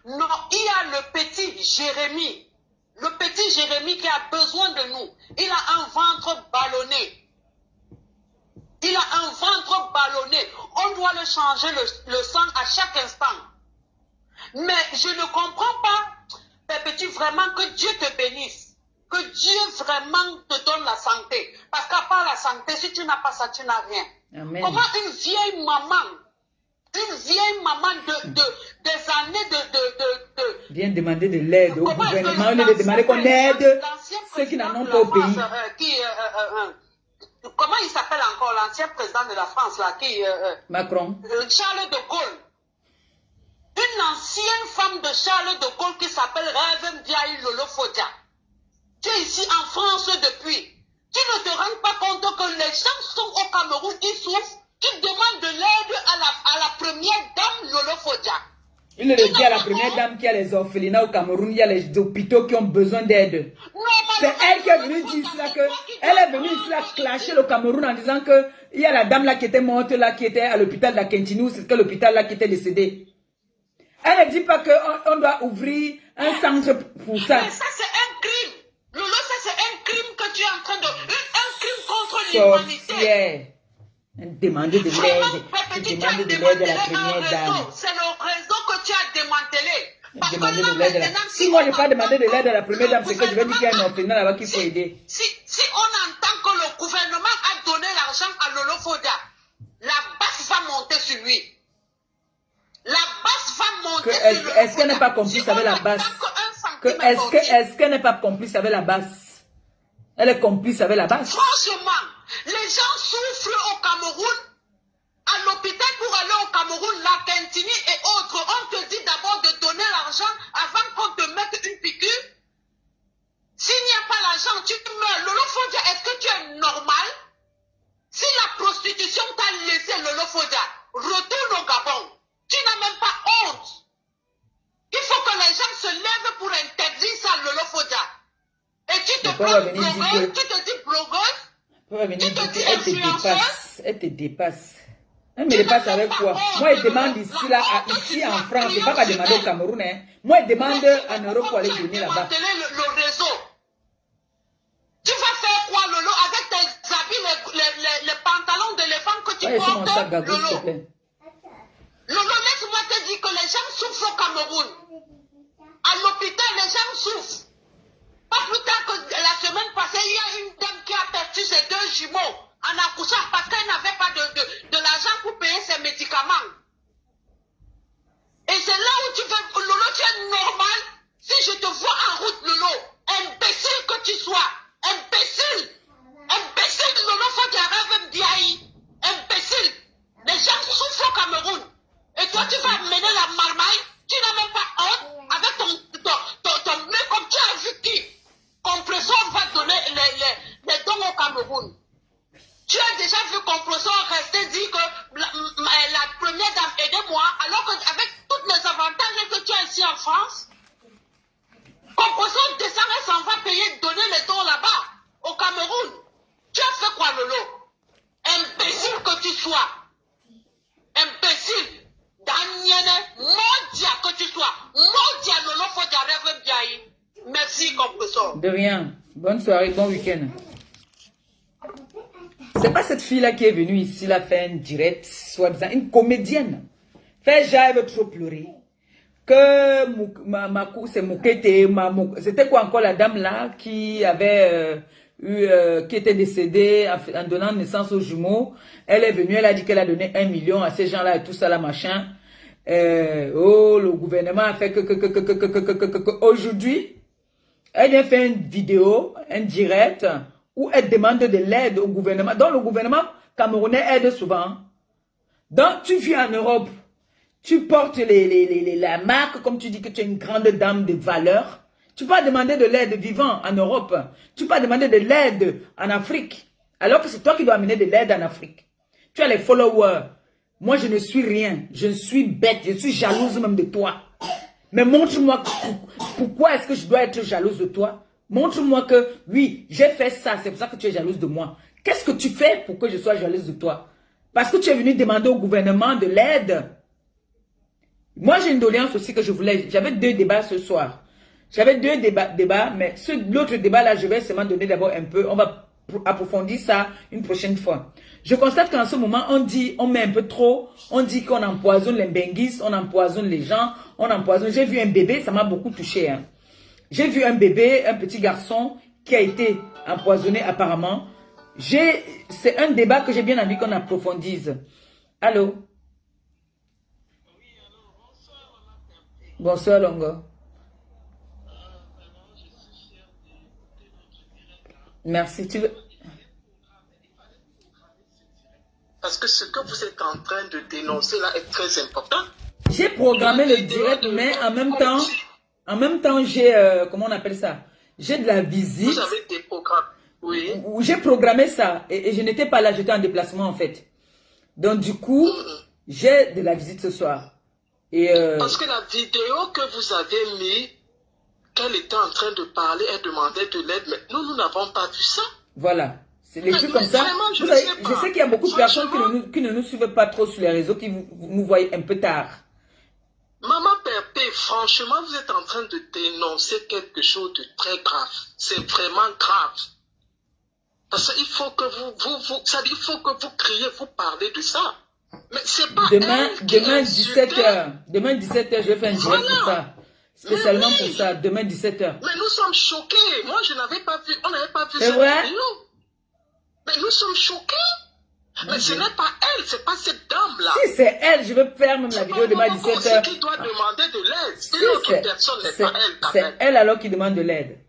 [SPEAKER 8] Non, il y a le petit Jérémy qui a besoin de nous. Il a un ventre ballonné. Il a un ventre ballonné. On doit le changer le sang à chaque instant. Mais je ne comprends pas, petit, vraiment que Dieu te bénisse. Que Dieu vraiment te donne la santé. Parce qu'à part la santé, si tu n'as pas ça, tu n'as rien.
[SPEAKER 1] Amen.
[SPEAKER 8] Comment une vieille maman des années
[SPEAKER 1] vient demander de l'aide au gouvernement, au lieu de demander qu'on aide ceux qui n'en ont pas au pays.
[SPEAKER 8] Comment il s'appelle encore l'ancien président de la France là,
[SPEAKER 1] Macron.
[SPEAKER 8] Charles de Gaulle. Une ancienne femme de Charles de Gaulle qui s'appelle Rêve Ndiaye Lolo Fodia. Tu es ici en France depuis. Tu ne te rends pas compte que les gens sont au Cameroun, ils souffrent. Tu demandes de l'aide à la première dame Lolo Fodia.
[SPEAKER 1] Il le dit à la première dame qui a les orphelinats au Cameroun, il y a les hôpitaux qui ont besoin d'aide. C'est elle qui est venue dire cela, elle est venue ici là clasher le Cameroun en disant que il y a la dame là qui était morte là, qui était à l'hôpital de la Quintini, c'est que l'hôpital là qui était décédé. Elle ne dit pas qu'on doit ouvrir un centre pour ça.
[SPEAKER 8] Mais ça c'est un crime. Lolo, ça c'est un crime que tu es en train de... Un crime contre l'humanité.
[SPEAKER 1] Demander de l'aide. Demander de l'aide à la première dame.
[SPEAKER 8] C'est le réseau que tu as démantelé.
[SPEAKER 1] Demander de l'aide. Si moi je n'ai pas demandé de l'aide à la première dame, c'est que je vais dire qu'il y a un orphelinat là-bas qu'il faut aider.
[SPEAKER 8] Si on entend que le gouvernement a donné l'argent à Lolo Foda, la base va monter sur lui. La base va monter sur lui.
[SPEAKER 1] Est-ce qu'elle n'est pas complice avec la base? Est-ce qu'elle n'est pas complice avec la base? Elle est complice avec la base?
[SPEAKER 8] Franchement, les gens souffrent au Cameroun. À l'hôpital pour aller au Cameroun, la Quintini et autres, on te dit d'abord de donner l'argent avant qu'on te mette une piqûre. S'il n'y a pas l'argent, tu meurs. Lolo Fodia, est-ce que tu es normal? Si la prostitution t'a laissé, Lolo Fodia, retourne au Gabon. Tu n'as même pas honte. Il faut que les gens se lèvent pour interdire ça, Lolo Fodia. Et tu te prends blogueuse, tu te dis blogueuse, tu te dis influenceuse.
[SPEAKER 1] Elle te dépasse. Elle me dépasse avec quoi? Moi, elle demande ici, là, ici en France, c'est pas qu'à demander au Cameroun, hein. Moi, elle demande en Europe pour aller donner là-bas.
[SPEAKER 8] Le réseau. Tu vas faire quoi, Lolo, avec tes habits, les pantalons d'éléphant que tu portes, Lolo? Lolo, laisse-moi te dire que les gens souffrent au Cameroun. À l'hôpital, les gens souffrent. Pas plus tard que la semaine passée, il y a une dame qui a perdu ses 2 jumeaux en accouchant parce qu'elle n'avait pas de l'argent pour payer ses médicaments. Et c'est là où tu veux, Lolo, tu es normal. Si je te vois en route, Lolo, imbécile que tu sois, imbécile, Lolo, faut qu'il rêve Ndiaye, imbécile. Les gens souffrent au Cameroun. Et toi, tu vas mener la marmaille, tu n'as même pas honte, avec ton mec comme tu as vu qui. Compressor va donner les dons au Cameroun. Tu as déjà vu Compressor rester dire que la première dame aidez-moi, alors qu'avec tous les avantages que tu as ici en France, Compressor descend et s'en va payer, donner les dons là-bas, au Cameroun. Tu as fait quoi, Lolo? Imbécile que tu sois. Imbécile. Daniel, mondia que tu sois. Mondia, Lolo, faut rêver bien. Merci, Compressor.
[SPEAKER 1] De rien. Bonne soirée, bon week-end. C'est pas cette fille-là qui est venue ici, là, faire un direct, soi-disant, une comédienne. Fait genre, elle veut trop pleurer. Que c'est Moukete, c'était quoi encore la dame là qui avait qui était décédée en donnant naissance aux jumeaux. Elle est venue, elle a dit qu'elle a donné 1 million à ces gens-là et tout ça là, machin. Oh, le gouvernement a fait que aujourd'hui, elle vient faire une vidéo, un direct, où elle demande de l'aide au gouvernement. Donc le gouvernement camerounais aide souvent. Donc tu vis en Europe, Tu portes la marque, comme tu dis que tu es une grande dame de valeur. Tu peux pas demander de l'aide vivant en Europe. Tu peux pas demander de l'aide en Afrique. Alors que c'est toi qui dois amener de l'aide en Afrique. Tu as les followers. Moi, je ne suis rien. Je suis bête. Je suis jalouse même de toi. Mais montre-moi pourquoi est-ce que je dois être jalouse de toi. Montre-moi que, oui, j'ai fait ça. C'est pour ça que tu es jalouse de moi. Qu'est-ce que tu fais pour que je sois jalouse de toi? Parce que tu es venu demander au gouvernement de l'aide. Moi, j'ai une doléance aussi que je voulais. J'avais 2 débats ce soir. J'avais 2 débats, mais l'autre débat-là, je vais seulement donner d'abord un peu. On va approfondir ça une prochaine fois. Je constate qu'en ce moment, on met un peu trop. On dit qu'on empoisonne les benguis, on empoisonne les gens, on empoisonne. J'ai vu un bébé, ça m'a beaucoup touché. Hein. J'ai vu un bébé, un petit garçon qui a été empoisonné apparemment. C'est un débat que j'ai bien envie qu'on approfondisse. Allô? Bonsoir, Longo. Merci. Tu veux...
[SPEAKER 8] Parce que ce que vous êtes en train de dénoncer là est très important.
[SPEAKER 1] J'ai programmé le direct, mais en même temps, j'ai, comment on appelle ça? J'ai de la visite.
[SPEAKER 8] Vous avez des programmes, oui.
[SPEAKER 1] J'ai programmé ça et je n'étais pas là, j'étais en déplacement en fait. Donc du coup, j'ai de la visite ce soir. Et
[SPEAKER 8] Parce que la vidéo que vous avez mise, qu'elle était en train de parler, elle demandait de l'aide, mais nous n'avons pas vu ça.
[SPEAKER 1] Voilà. C'est les trucs comme ça.
[SPEAKER 8] Vraiment,
[SPEAKER 1] je sais qu'il y a beaucoup de personnes qui ne nous suivent pas trop sur les réseaux, qui nous voient un peu tard.
[SPEAKER 8] Maman Pépé, franchement, vous êtes en train de dénoncer quelque chose de très grave. C'est vraiment grave. Parce qu'il faut que il faut que vous criez, vous parlez de ça. Mais c'est pas
[SPEAKER 1] demain 17h. Demain 17h, je vais faire un direct pour ça. Spécialement pour ça, demain 17h.
[SPEAKER 8] Mais nous sommes choqués. Moi, je n'avais pas vu, on n'avait pas vu
[SPEAKER 1] cette
[SPEAKER 8] vidéo. Mais nous sommes choqués. Mais ce n'est pas elle, c'est pas cette dame-là.
[SPEAKER 1] Si c'est elle, je vais faire même la vidéo demain 17h.
[SPEAKER 8] C'est qui doit demander de l'aide. Une autre personne n'est pas elle.
[SPEAKER 1] C'est elle alors qui demande de l'aide.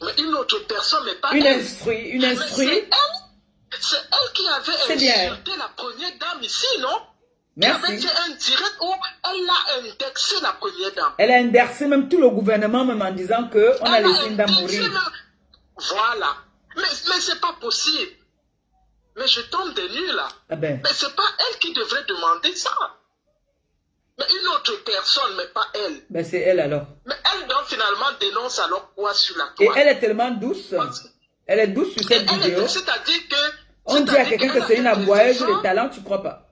[SPEAKER 8] Mais une autre personne n'est pas
[SPEAKER 1] une
[SPEAKER 8] elle.
[SPEAKER 1] Une instruite.
[SPEAKER 8] C'est elle qui avait insulté la première dame ici, non?
[SPEAKER 1] Merci.
[SPEAKER 8] Qui avait fait un direct où elle a indexé la première dame.
[SPEAKER 1] Elle a indexé même tout le gouvernement, même en disant qu'on a laissé une dame mourir.
[SPEAKER 8] Même... Voilà. Mais c'est pas possible. Mais je tombe des nues là.
[SPEAKER 1] Ah ben.
[SPEAKER 8] Mais c'est pas elle qui devrait demander ça. Mais une autre personne, mais pas elle.
[SPEAKER 1] Ben c'est elle alors.
[SPEAKER 8] Mais elle donc finalement dénonce alors quoi sur la
[SPEAKER 1] toile. Et
[SPEAKER 8] elle
[SPEAKER 1] est tellement douce. Elle est douce sur cette vidéo.
[SPEAKER 8] C'est-à-dire que...
[SPEAKER 1] On dit à quelqu'un que c'est une aboyeuse de talent, tu crois pas?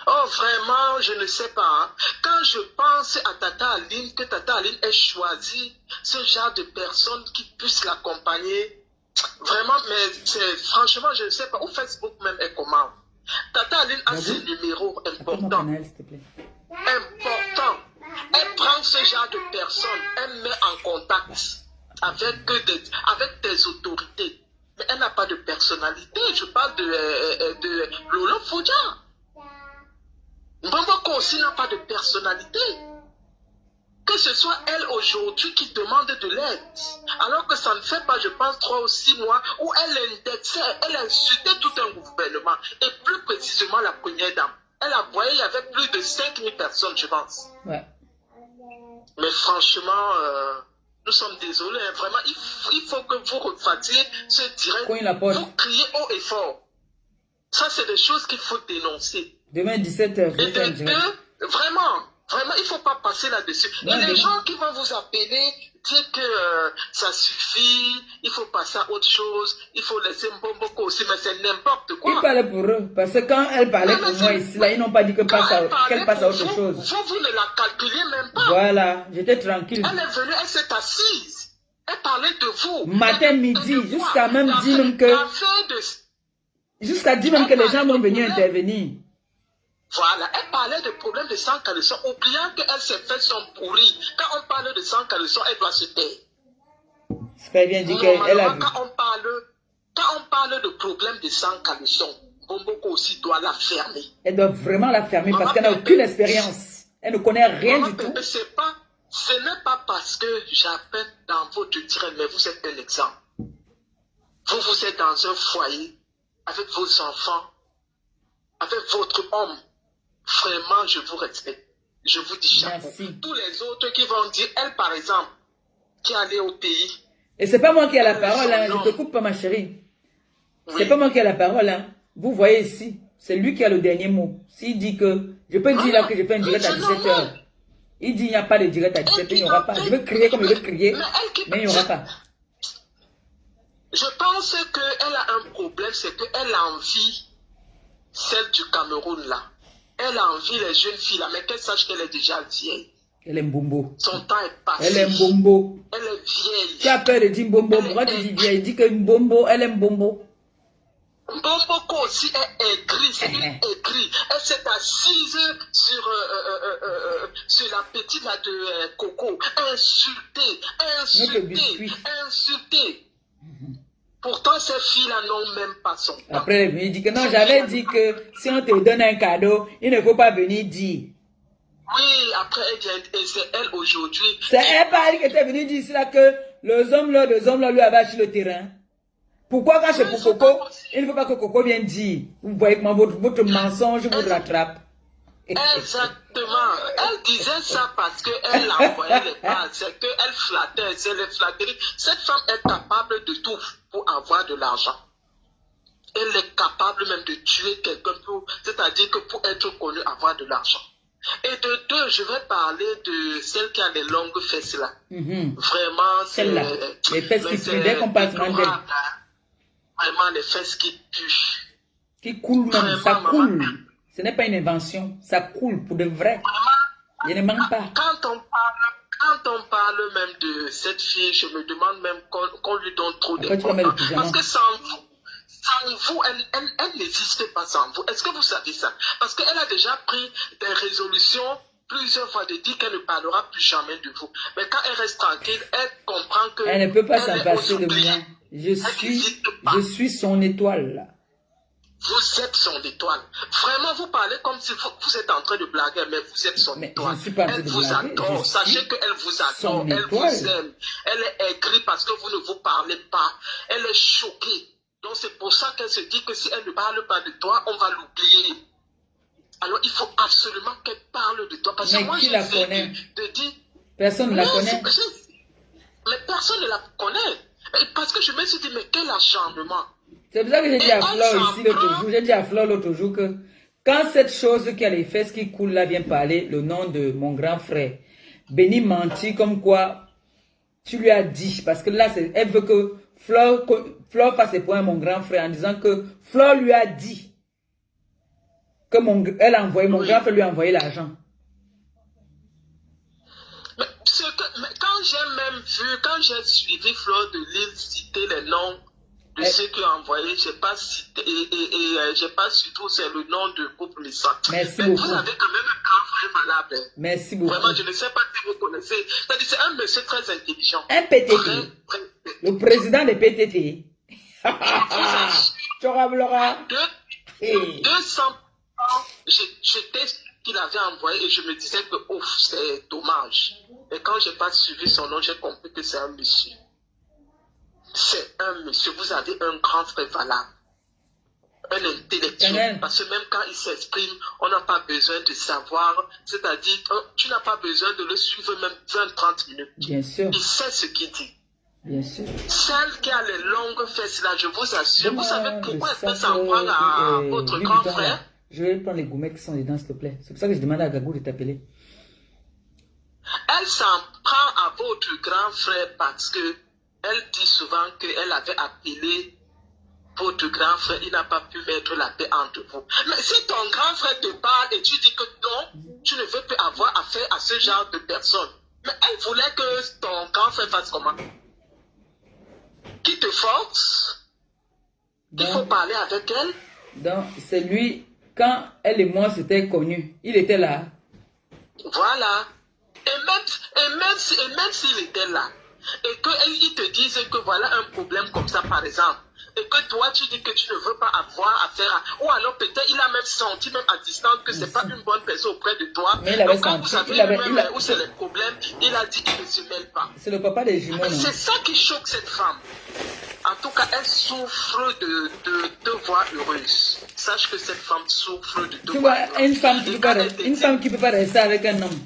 [SPEAKER 8] Oh vraiment, je ne sais pas. Hein. Quand je pense à Tata Aline, que Tata Aline ait choisi ce genre de personnes qui puissent l'accompagner, vraiment, mais franchement, je ne sais pas. Où Facebook même est comment? Tata Aline a ses numéros importants. Important. Elle prend ce genre de personnes, elle met en contact avec des autorités. Mais elle n'a pas de personnalité. Je parle de Lolo Fodja. Mbamboko aussi n'a pas de personnalité. Que ce soit elle aujourd'hui qui demande de l'aide, alors que ça ne fait pas, je pense, 3 ou 6 mois, où elle indexait, elle insultait tout un gouvernement, et plus précisément la première dame. Elle a voyé, il y avait plus de 5000 personnes, je pense.
[SPEAKER 1] Ouais.
[SPEAKER 8] Mais franchement, nous sommes désolés, hein. Vraiment, il faut que vous refatiez ce direct, vous criez haut et fort. Ça, c'est des choses qu'il faut dénoncer.
[SPEAKER 1] Demain 17h,
[SPEAKER 8] et vraiment, il ne faut pas passer là-dessus. Et les gens qui vont vous appeler, dire que ça suffit, il faut passer à autre chose, il faut laisser Mbamboko aussi, mais c'est n'importe quoi.
[SPEAKER 1] Il parlait pour eux, parce que quand elle parlait pour moi ici, là, ils n'ont pas dit qu'elle passe à autre chose.
[SPEAKER 8] Vous ne la calculez même pas.
[SPEAKER 1] Voilà, j'étais tranquille.
[SPEAKER 8] Elle est venue, elle s'est assise. Elle parlait de vous.
[SPEAKER 1] Matin, midi, jusqu'à même dire même que... Jusqu'à dire même que les gens vont venir intervenir.
[SPEAKER 8] Voilà, elle parlait de problèmes de sang caleçon, oubliant qu'elle s'est fait son pourri. Quand on parle de sang caleçon, elle doit se taire.
[SPEAKER 1] C'est très bien dit qu'elle a vu.
[SPEAKER 8] Quand on parle de problèmes de sang caleçon, Mbamboko aussi doit la fermer.
[SPEAKER 1] Elle doit vraiment la fermer parce qu'elle n'a aucune expérience. Elle ne connaît rien du tout.
[SPEAKER 8] Ce n'est pas parce que j'appelle dans votre direct, mais vous êtes un exemple. Vous êtes dans un foyer avec vos enfants, avec votre homme. vraiment, je vous respecte. Je vous dis chapeau.
[SPEAKER 1] Merci.
[SPEAKER 8] Tous les autres qui vont dire, elle par exemple, qui est allée au pays.
[SPEAKER 1] Et c'est pas moi qui ai la parole, hein. Je te coupe pas, ma chérie.
[SPEAKER 8] Oui.
[SPEAKER 1] C'est pas moi qui ai la parole, hein. Vous voyez ici, c'est lui qui a le dernier mot. S'il dit que, je peux dire là que je fais un direct à 17h. Il dit il n'y a pas de direct à 17h, il n'y aura pas. Je veux crier comme je veux crier, mais il n'y aura pas.
[SPEAKER 8] Je pense qu'elle a un problème, c'est qu'elle envie celle du Cameroun là. Elle envie les jeunes filles là, mais qu'elle sache qu'elle est déjà vieille.
[SPEAKER 1] Elle aime Bombo.
[SPEAKER 8] Son temps est passé.
[SPEAKER 1] Elle aime Bombo.
[SPEAKER 8] Elle est vieille.
[SPEAKER 1] Tu as peur de dire Bombo. Pourquoi tu dis vieille? Il dit que Bombo, elle aime Bombo.
[SPEAKER 8] Bombo aussi est aigrie, c'est une aigrie. Elle s'est assise sur la petite là de Coco. Insultée. Pourtant, ces filles-là n'ont même pas son temps.
[SPEAKER 1] Après, il dit que non, j'avais dit que si on te donne un cadeau, il ne faut pas venir dire.
[SPEAKER 8] Oui, après, elle vient, et c'est elle aujourd'hui.
[SPEAKER 1] C'est elle qui était venue dire cela que les hommes là lui avaient acheté le terrain. Pourquoi quand c'est pour Coco, il ne faut pas que Coco vienne dire. Vous voyez comment votre mensonge vous rattrape.
[SPEAKER 8] Exactement. Elle disait ça parce qu'elle envoyait les balles. C'est qu'elle flattait, c'est les flatteries. Cette femme est capable de tout pour avoir de l'argent. Elle est capable même de tuer quelqu'un, c'est-à-dire que pour être connue, avoir de l'argent. Et de deux, je vais parler de celle qui a les longues fesses là. Vraiment, c'est...
[SPEAKER 1] Celle-là. Les fesses qui puent, dès qu'on passe devant d'elle.
[SPEAKER 8] Vraiment, les fesses qui puent.
[SPEAKER 1] Qui coulent même, vraiment, ça coule. Ce n'est pas une invention, ça coule pour de vrai. Je ne mens pas.
[SPEAKER 8] Quand on parle même de cette fille, je me demande même qu'on lui donne trop d'importance. Parce que sans vous, elle n'existe pas sans vous. Est-ce que vous savez ça? Parce qu'elle a déjà pris des résolutions plusieurs fois de dire qu'elle ne parlera plus jamais de vous. Mais quand elle reste tranquille, elle comprend que...
[SPEAKER 1] Elle ne peut pas s'en passer de moi. Je suis son étoile.
[SPEAKER 8] Vous êtes son étoile. Vraiment, vous parlez comme si vous êtes en train de blaguer, mais vous êtes son étoile. Elle vous adore. Sachez qu'elle vous adore. Elle vous aime. Elle est aigrie parce que vous ne vous parlez pas. Elle est choquée. Donc c'est pour ça qu'elle se dit que si elle ne parle pas de toi, on va l'oublier. Alors il faut absolument qu'elle parle de toi. Parce que moi,
[SPEAKER 1] qui la connaît?
[SPEAKER 8] Personne
[SPEAKER 1] ne la connaît.
[SPEAKER 8] Mais personne ne la connaît. Parce que je me suis dit, mais quel acharnement.
[SPEAKER 1] C'est pour ça que j'ai dit à Flore ici l'autre jour, j'ai dit à Flore l'autre jour que quand cette chose qui a les fesses qui coulent là vient parler le nom de mon grand frère, Béni mentit comme quoi tu lui as dit, parce que là elle veut que Flore fasse ses points à mon grand frère en disant que Flore lui a dit que elle a envoyé, mon grand frère lui a envoyé l'argent.
[SPEAKER 8] Mais quand j'ai même vu, quand j'ai suivi Flore de Lille citer les noms de ceux qui ont envoyé, je n'ai pas cité, j'ai pas su tout, c'est le nom de couple Lissa.
[SPEAKER 1] Merci
[SPEAKER 8] mais
[SPEAKER 1] beaucoup.
[SPEAKER 8] Vous avez quand même un grand frère malade.
[SPEAKER 1] Merci beaucoup.
[SPEAKER 8] Vraiment, je ne sais pas si vous connaissez. C'est un monsieur très intelligent.
[SPEAKER 1] Un PTT. Le président des PTT. Tu auras Laura.
[SPEAKER 8] 200 ans, j'étais ce qu'il avait envoyé et je me disais que ouf, c'est dommage. Et quand je n'ai pas suivi son nom, j'ai compris que c'est un monsieur. C'est un monsieur, vous avez un grand frère valable, un intellectuel, parce que même quand il s'exprime, on n'a pas besoin de savoir, c'est-à-dire, tu n'as pas besoin de le suivre même 20-30 minutes.
[SPEAKER 1] Bien sûr.
[SPEAKER 8] Il sait ce qu'il dit.
[SPEAKER 1] Bien sûr.
[SPEAKER 8] Celle qui a les longues fesses là, je vous assure, vous savez pourquoi elle peut s'en prendre à votre grand frère?
[SPEAKER 1] Je vais prendre les gommettes qui sont dedans, s'il te plaît. C'est pour ça que je demande à Gagou de t'appeler.
[SPEAKER 8] Elle s'en prend à votre grand frère parce que elle dit souvent qu'elle avait appelé votre grand frère, il n'a pas pu mettre la paix entre vous. Mais si ton grand frère te parle et tu dis que non, tu ne veux plus avoir affaire à ce genre de personne. Mais elle voulait que ton grand frère fasse comment? Qui te force? Il faut parler avec elle?
[SPEAKER 1] Donc, c'est lui, quand elle et moi s'étaient connus, il était là.
[SPEAKER 8] Voilà. Et même s'il était là, et qu'ils te disent que voilà un problème comme ça par exemple, et que toi tu dis que tu ne veux pas avoir affaire à... Ou alors peut-être il a même senti même à distance que c'est pas une bonne personne auprès de toi.
[SPEAKER 1] Mais il avait
[SPEAKER 8] donc quand
[SPEAKER 1] senti,
[SPEAKER 8] vous savez même où c'est le problème, il a dit qu'il ne se mêle pas.
[SPEAKER 1] C'est le papa des jumeaux.
[SPEAKER 8] C'est ça qui choque cette femme. En tout cas, elle souffre de te voir heureuse. sache que cette femme souffre de
[SPEAKER 1] Tu vois, une femme qui peut pas rester avec un homme.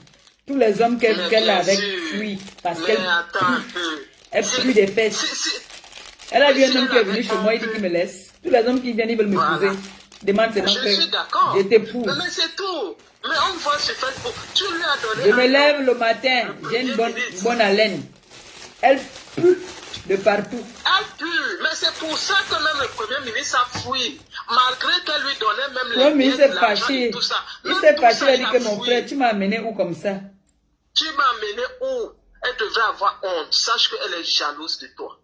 [SPEAKER 1] Tous les hommes qu'elle a avec fuient parce qu'elle fuit des fesses. Elle a vu un homme qui est venu chez moi, il dit qu'il me laisse. Tous les hommes qui viennent, ils veulent m'épouser. Demande seulement que je t'épouse.
[SPEAKER 8] Mais c'est tout. Mais on voit sur Facebook, tu lui as donné.
[SPEAKER 1] Je me lève le matin, j'ai une bonne haleine. Elle pue de partout.
[SPEAKER 8] Elle pue, mais c'est pour ça que même le Premier ministre a fui. Malgré qu'elle lui donnait même les
[SPEAKER 1] mais il
[SPEAKER 8] billets,
[SPEAKER 1] s'est fâché.
[SPEAKER 8] tout ça.
[SPEAKER 1] Il s'est fâché, il a dit que mon frère, tu m'as amené où comme ça?
[SPEAKER 8] Tu m'as amené où? Elle devrait avoir honte. Sache qu'elle est jalouse de toi.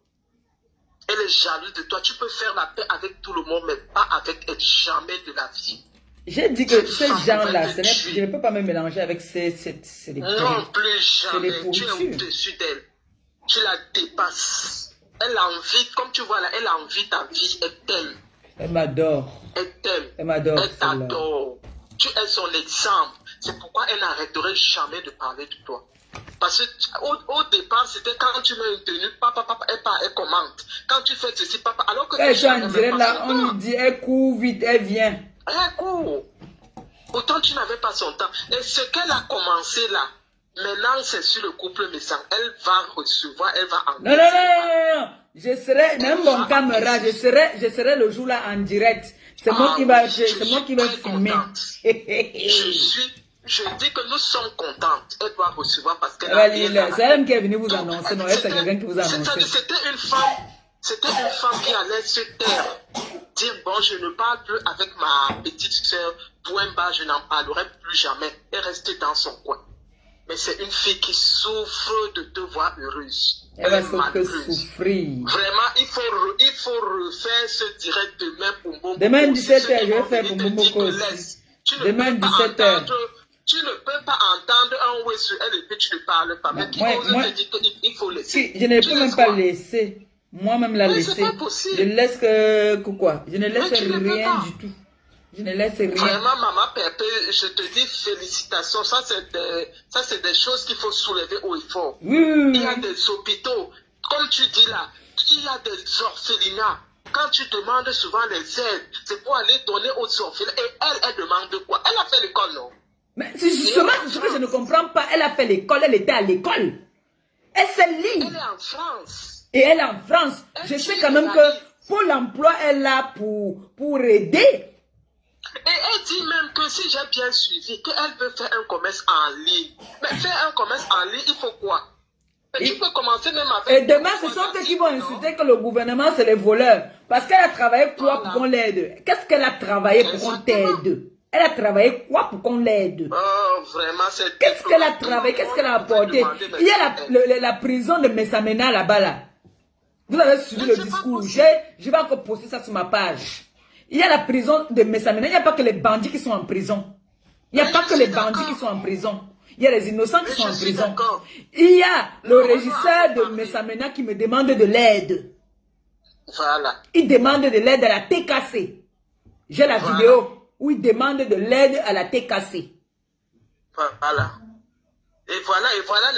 [SPEAKER 8] Elle est jalouse de toi. Tu peux faire la paix avec tout le monde, mais pas avec elle, jamais de la vie.
[SPEAKER 1] J'ai dit que ces gens-là, je ne peux pas me mélanger avec ces
[SPEAKER 8] non plus jamais. Tu es au-dessus d'elle. Tu la dépasses. Elle a envie, comme tu vois là, elle a envie de ta vie. Elle t'aime.
[SPEAKER 1] Elle m'adore.
[SPEAKER 8] Elle t'aime.
[SPEAKER 1] Elle m'adore.
[SPEAKER 8] Elle t'adore. Tu es son exemple. C'est pourquoi elle n'arrêterait jamais de parler de toi. Parce qu'au départ, c'était quand tu mets une tenue, papa, elle commente. Quand tu fais ceci, papa, alors que...
[SPEAKER 1] Elle est en direct là, on lui dit, elle court vite, elle vient.
[SPEAKER 8] Elle court. Autant tu n'avais pas son temps. Et ce qu'elle a commencé là, maintenant c'est sur le couple message. Elle va recevoir, elle va en...
[SPEAKER 1] Non. Je serai, même mon caméra, je serai le jour là en direct. C'est moi qui va filmer.
[SPEAKER 8] Je dis que nous sommes contentes. Elle doit recevoir parce qu'elle
[SPEAKER 1] a rien. C'est elle qui est venue vous annoncer. Non, c'est quelqu'un qui vous a annoncé.
[SPEAKER 8] C'était une femme qui allait se taire. Dire, bon, je ne parle plus avec ma petite soeur. Point bas, je n'en parlerai plus jamais. Et rester dans son coin. Mais c'est une fille qui souffre de te voir heureuse.
[SPEAKER 1] Elle va souffrir.
[SPEAKER 8] Vraiment, il faut refaire ce direct demain pour Mbomoko.
[SPEAKER 1] Demain 17h, je vais faire pour Mbomoko aussi. Demain 17h.
[SPEAKER 8] Tu ne peux pas entendre un oui sur elle et puis tu ne parles pas. Mais moi, il faut laisser.
[SPEAKER 1] Je ne peux même pas laisser. Moi-même la laisser. Je ne laisse que quoi? Je ne laisse rien du tout. Je ne laisse rien.
[SPEAKER 8] Vraiment, maman Pépé, je te dis félicitations. Ça, c'est des choses qu'il faut soulever haut et fort.
[SPEAKER 1] Oui.
[SPEAKER 8] Il y a des hôpitaux. Comme tu dis là, il y a des orphelinats. Quand tu demandes souvent les aides, c'est pour aller donner aux orphelins. Et elle demande quoi? Elle a fait l'école, non?
[SPEAKER 1] Mais c'est justement ce que je ne comprends pas. Elle a fait l'école, elle était à l'école. Elle s'est ligne.
[SPEAKER 8] Elle est en France.
[SPEAKER 1] Et elle est en France. Je sais quand même que pour l'emploi, elle est là pour aider.
[SPEAKER 8] Et elle dit même que si j'ai bien suivi, qu'elle veut faire un commerce en ligne. Mais faire un commerce en ligne, il faut quoi? Et tu peux commencer même avec...
[SPEAKER 1] Et demain, ce sont eux qui vont insulter que le gouvernement, c'est les voleurs. Parce qu'elle a travaillé quoi pour qu'on l'aide? Qu'est-ce qu'elle a travaillé pour qu'on t'aide? Elle a travaillé quoi pour qu'on l'aide?
[SPEAKER 8] Oh, vraiment, c'est...
[SPEAKER 1] Qu'est-ce qu'elle a travaillé? Qu'est-ce qu'elle a apporté? Il y a la prison de Messamena là-bas là. Vous avez suivi le discours. Je vais encore poster ça sur ma page. Il y a la prison de Messamena. Il n'y a pas que les bandits qui sont en prison. Il n'y a pas que les bandits qui sont en prison. Il y a les innocents qui sont en prison. Il y a le régisseur de Messamena qui me demande de l'aide.
[SPEAKER 8] Voilà.
[SPEAKER 1] Il demande de l'aide à la TKC. J'ai la vidéo où il demande de l'aide à la TKC.
[SPEAKER 8] Voilà. Et voilà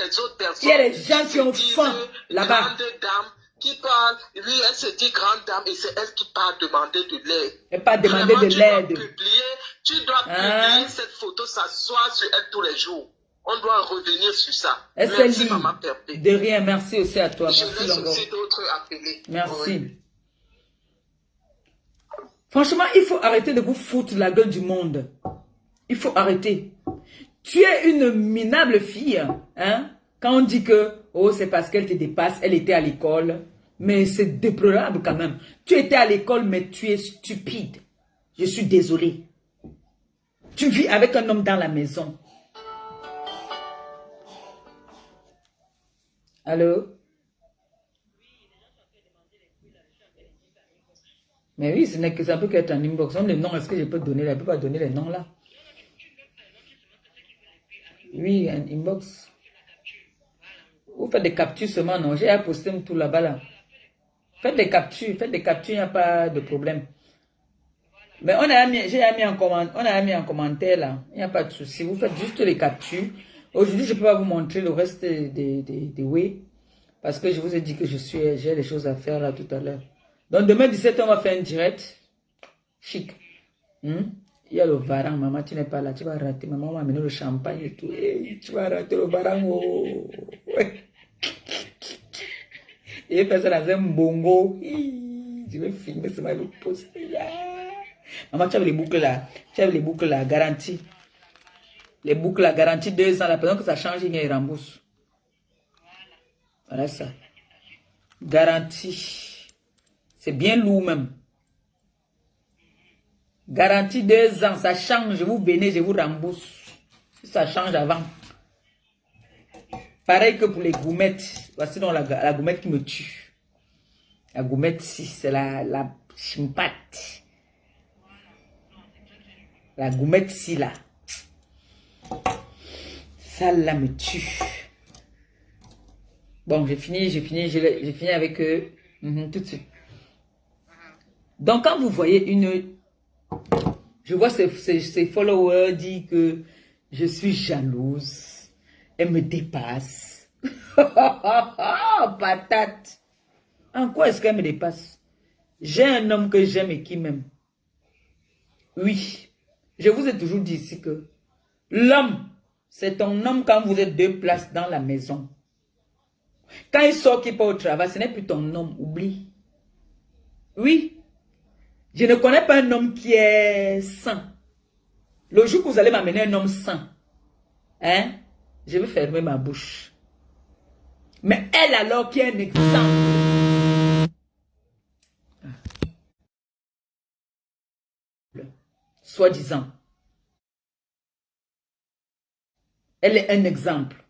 [SPEAKER 8] les autres personnes.
[SPEAKER 1] Il y a les gens qui ont faim là-bas.
[SPEAKER 8] Grande dame qui parle, lui, elle se dit grande dame et c'est elle qui part demander de l'aide.
[SPEAKER 1] Elle part demander de l'aide.
[SPEAKER 8] Tu dois publier cette photo, s'asseoir sur elle tous les jours. On doit revenir sur ça.
[SPEAKER 1] Merci, maman Pépé. De rien, merci aussi à toi.
[SPEAKER 8] Je
[SPEAKER 1] merci
[SPEAKER 8] laisse aussi d'autres appeler.
[SPEAKER 1] Merci.
[SPEAKER 8] Oui.
[SPEAKER 1] Franchement, il faut arrêter de vous foutre la gueule du monde. Il faut arrêter. Tu es une minable fille, hein? Quand on dit que, oh, c'est parce qu'elle te dépasse, elle était à l'école. Mais c'est déplorable quand même. Tu étais à l'école, mais tu es stupide. Je suis désolée. Tu vis avec un homme dans la maison. Allô? Mais oui, ce n'est que ça peut qu'être en inbox. Les noms, est-ce que je peux donner là? Je ne peux pas donner les noms là. Oui, un inbox. Vous faites des captures seulement, non? J'ai posté tout là-bas là. Faites des captures, il n'y a pas de problème. Mais on a mis en commentaire là. Il n'y a pas de souci. Vous faites juste les captures. Aujourd'hui, je ne peux pas vous montrer le reste des way. Parce que je vous ai dit que j'ai des choses à faire là tout à l'heure. Donc demain 17h, on va faire un direct. Chic. Il y a le varan, maman, tu n'es pas là, tu vas rater. Maman m'a amené le champagne et tout. Hey, tu vas rater le varan. Oh. Ouais. Et il fait ça dans un bongo. Je vais filmer, ça va le poster là. Maman, tu avais les boucles là. Tu avais les boucles là, garantie. Les boucles là, garantie 2 ans. La personne que ça change, il rembourse. Voilà ça. Garantie. C'est bien lourd même. Garantie 2 ans, ça change, vous venez, je vous rembourse. Si ça change avant. Pareil que pour les goumettes. Voici donc la goumette qui me tue. La goumette, si, c'est la chimpate. La goumette, si, là. Ça, là, me tue. Bon, j'ai fini avec eux. Tout de suite. Donc, quand vous voyez je vois ces followers dire que je suis jalouse. Elle me dépasse. Patate. En quoi est-ce qu'elle me dépasse? J'ai un homme que j'aime et qui m'aime. Oui. Je vous ai toujours dit ici que l'homme, c'est ton homme quand vous êtes 2 places dans la maison. Quand il sort, qu'il part au travail, ce n'est plus ton homme. Oublie. Oui. Je ne connais pas un homme qui est sain. Le jour que vous allez m'amener un homme sain, hein, je vais fermer ma bouche. Mais elle alors qui est un exemple. Soi-disant. Elle est un exemple.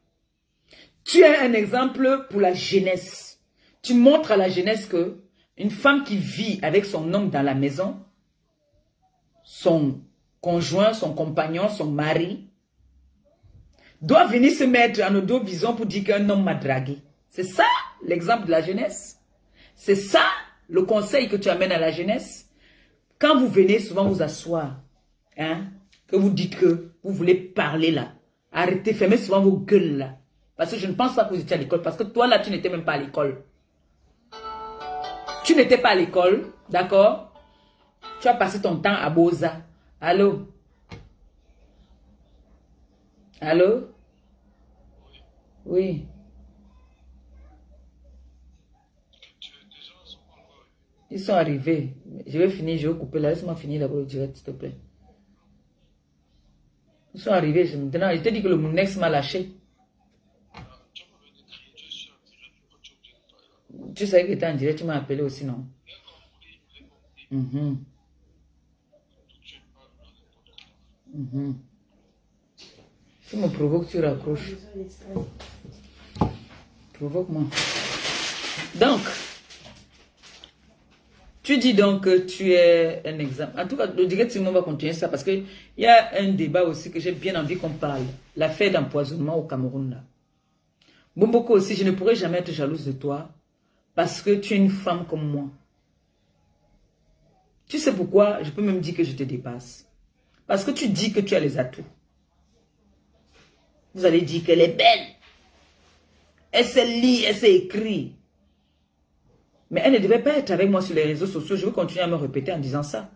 [SPEAKER 1] Tu es un exemple pour la jeunesse. Tu montres à la jeunesse que une femme qui vit avec son homme dans la maison, son conjoint, son compagnon, son mari, doit venir se mettre en audio-vision pour dire qu'un homme m'a dragué. C'est ça l'exemple de la jeunesse. C'est ça le conseil que tu amènes à la jeunesse. Quand vous venez souvent vous asseoir, hein, que vous dites que vous voulez parler là, arrêtez, fermez souvent vos gueules là. Parce que je ne pense pas que vous étiez à l'école. Parce que toi là, tu n'étais même pas à l'école. Tu n'étais pas à l'école, d'accord? Tu as passé ton temps à Boza. Allô? Allô? Oui. Ils sont arrivés. Je vais finir, je vais couper là. Laisse-moi finir d'abord le direct, s'il te plaît. Ils sont arrivés. Maintenant, je te dis que le Mounex m'a lâché. Tu savais que tu étais en direct, tu m'as appelé aussi, non? Tu me provoques, tu raccroches. Provoque-moi. Donc, tu dis donc que tu es un exemple. En tout cas, le direct, sinon on va continuer ça parce qu'il y a un débat aussi que j'ai bien envie qu'on parle. L'affaire d'empoisonnement au Cameroun, là. Bomboko aussi, je ne pourrais jamais être jalouse de toi. Parce que tu es une femme comme moi. Tu sais pourquoi? Je peux même dire que je te dépasse. Parce que tu dis que tu as les atouts. Vous allez dire qu'elle est belle. Elle se lit, elle s'écrit. Mais elle ne devait pas être avec moi sur les réseaux sociaux. Je vais continuer à me répéter en disant ça.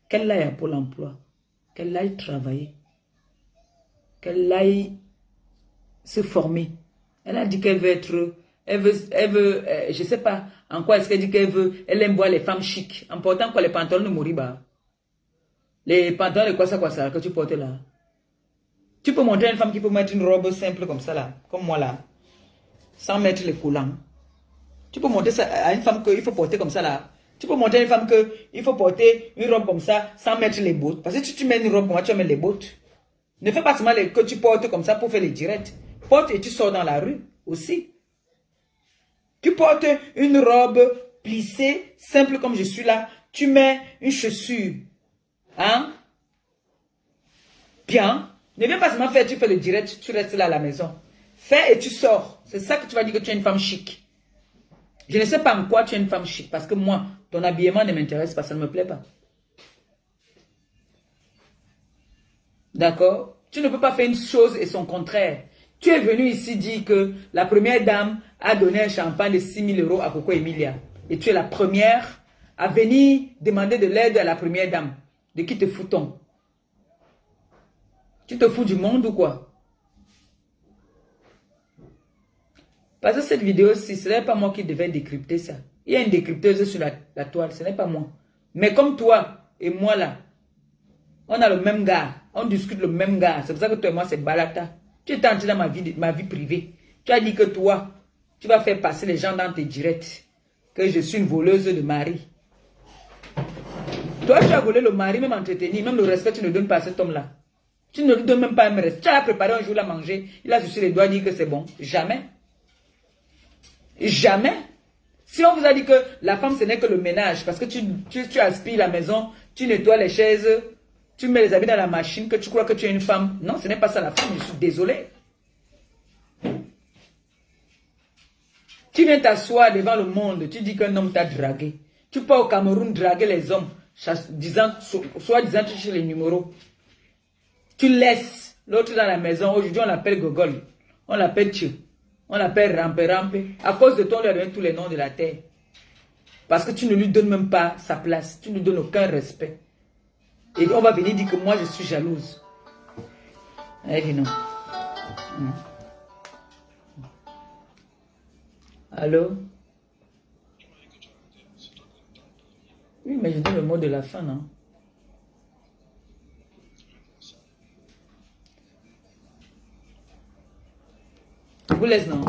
[SPEAKER 1] Qu'elle aille à Pôle emploi. Qu'elle aille travailler. Qu'elle aille se former. Elle a dit qu'elle veut être... Elle veut, je ne sais pas en quoi est-ce qu'elle dit qu'elle veut. Elle aime voir les femmes chic. En portant quoi, les pantalons de Moriba. Les pantalons de quoi ça que tu portes là. Tu peux montrer à une femme qui peut mettre une robe simple comme ça là. Comme moi là. Sans mettre les collants. Tu peux montrer ça à une femme qu'il faut porter comme ça là. Tu peux montrer à une femme qu'il faut porter une robe comme ça sans mettre les bottes. Parce que si tu mets une robe comme ça, tu vas mettre les bottes. Ne fais pas seulement que tu portes comme ça pour faire les directs. Porte et tu sors dans la rue aussi. Tu portes une robe plissée, simple comme je suis là. Tu mets une chaussure. Hein? Bien. Ne viens pas seulement faire, tu fais le direct, tu restes là à la maison. Fais et tu sors. C'est ça que tu vas dire que tu es une femme chic. Je ne sais pas en quoi tu es une femme chic. Parce que moi, ton habillement ne m'intéresse pas, ça ne me plaît pas. D'accord? Tu ne peux pas faire une chose et son contraire. Tu es venu ici dire que la première dame a donné un champagne de 6 000 € à Coco Emilia. Et tu es la première à venir demander de l'aide à la première dame. De qui te fout-on? Tu te fous du monde ou quoi? Parce que cette vidéo-ci, ce n'est pas moi qui devais décrypter ça. Il y a une décrypteuse sur la toile, ce n'est pas moi. Mais comme toi et moi là, on a le même gars, on discute le même gars. C'est pour ça que toi et moi, c'est balata. Tu es entré dans ma vie privée. Tu as dit que toi, tu vas faire passer les gens dans tes directs. Que je suis une voleuse de mari. Toi, tu as volé le mari, même entretenu, même le respect, tu ne donnes pas à cet homme-là. Tu ne lui donnes même pas un respect. Tu as préparé un jour, il a mangé, il a sucé les doigts, dit que c'est bon. Jamais. Jamais. Si on vous a dit que la femme, ce n'est que le ménage, parce que tu aspires la maison, tu nettoies les chaises, tu mets les habits dans la machine, que tu crois que tu es une femme. Non, ce n'est pas ça la femme, je suis désolé. Tu viens t'asseoir devant le monde, tu dis qu'un homme t'a dragué. Tu pars au Cameroun draguer les hommes, soit disant tu cherches les numéros. Tu laisses l'autre dans la maison. Aujourd'hui, on l'appelle Gogol. On l'appelle Tchou. On l'appelle Rampe. À cause de toi, on lui a donné tous les noms de la terre. Parce que tu ne lui donnes même pas sa place. Tu ne lui donnes aucun respect. Et on va venir dire que moi, je suis jalouse. Elle dit non. Allô? Oui, mais je dis le mot de la fin, non? Je vous laisse, non?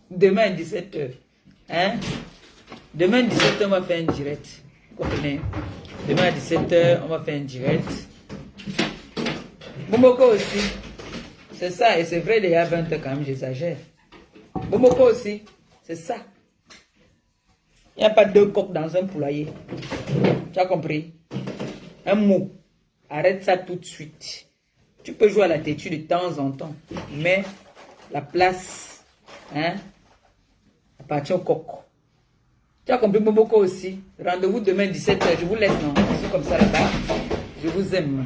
[SPEAKER 1] Demain à 17h. Hein? Demain à 17h, on va faire un direct. Vous comprenez? Demain à 17h, on va faire un direct. Bomoko aussi. C'est ça, et c'est vrai, il y a 20h quand même, j'exagère. Bomoko aussi. C'est ça. Il n'y a pas deux coqs dans un poulailler. Tu as compris? Un mot. Arrête ça tout de suite. Tu peux jouer à la têtue de temps en temps. Mais la place, hein, appartient au coq. Tu as compris Boboko aussi? Rendez-vous demain 17h. Je vous laisse, non? Je suis comme ça là-bas. Je vous aime.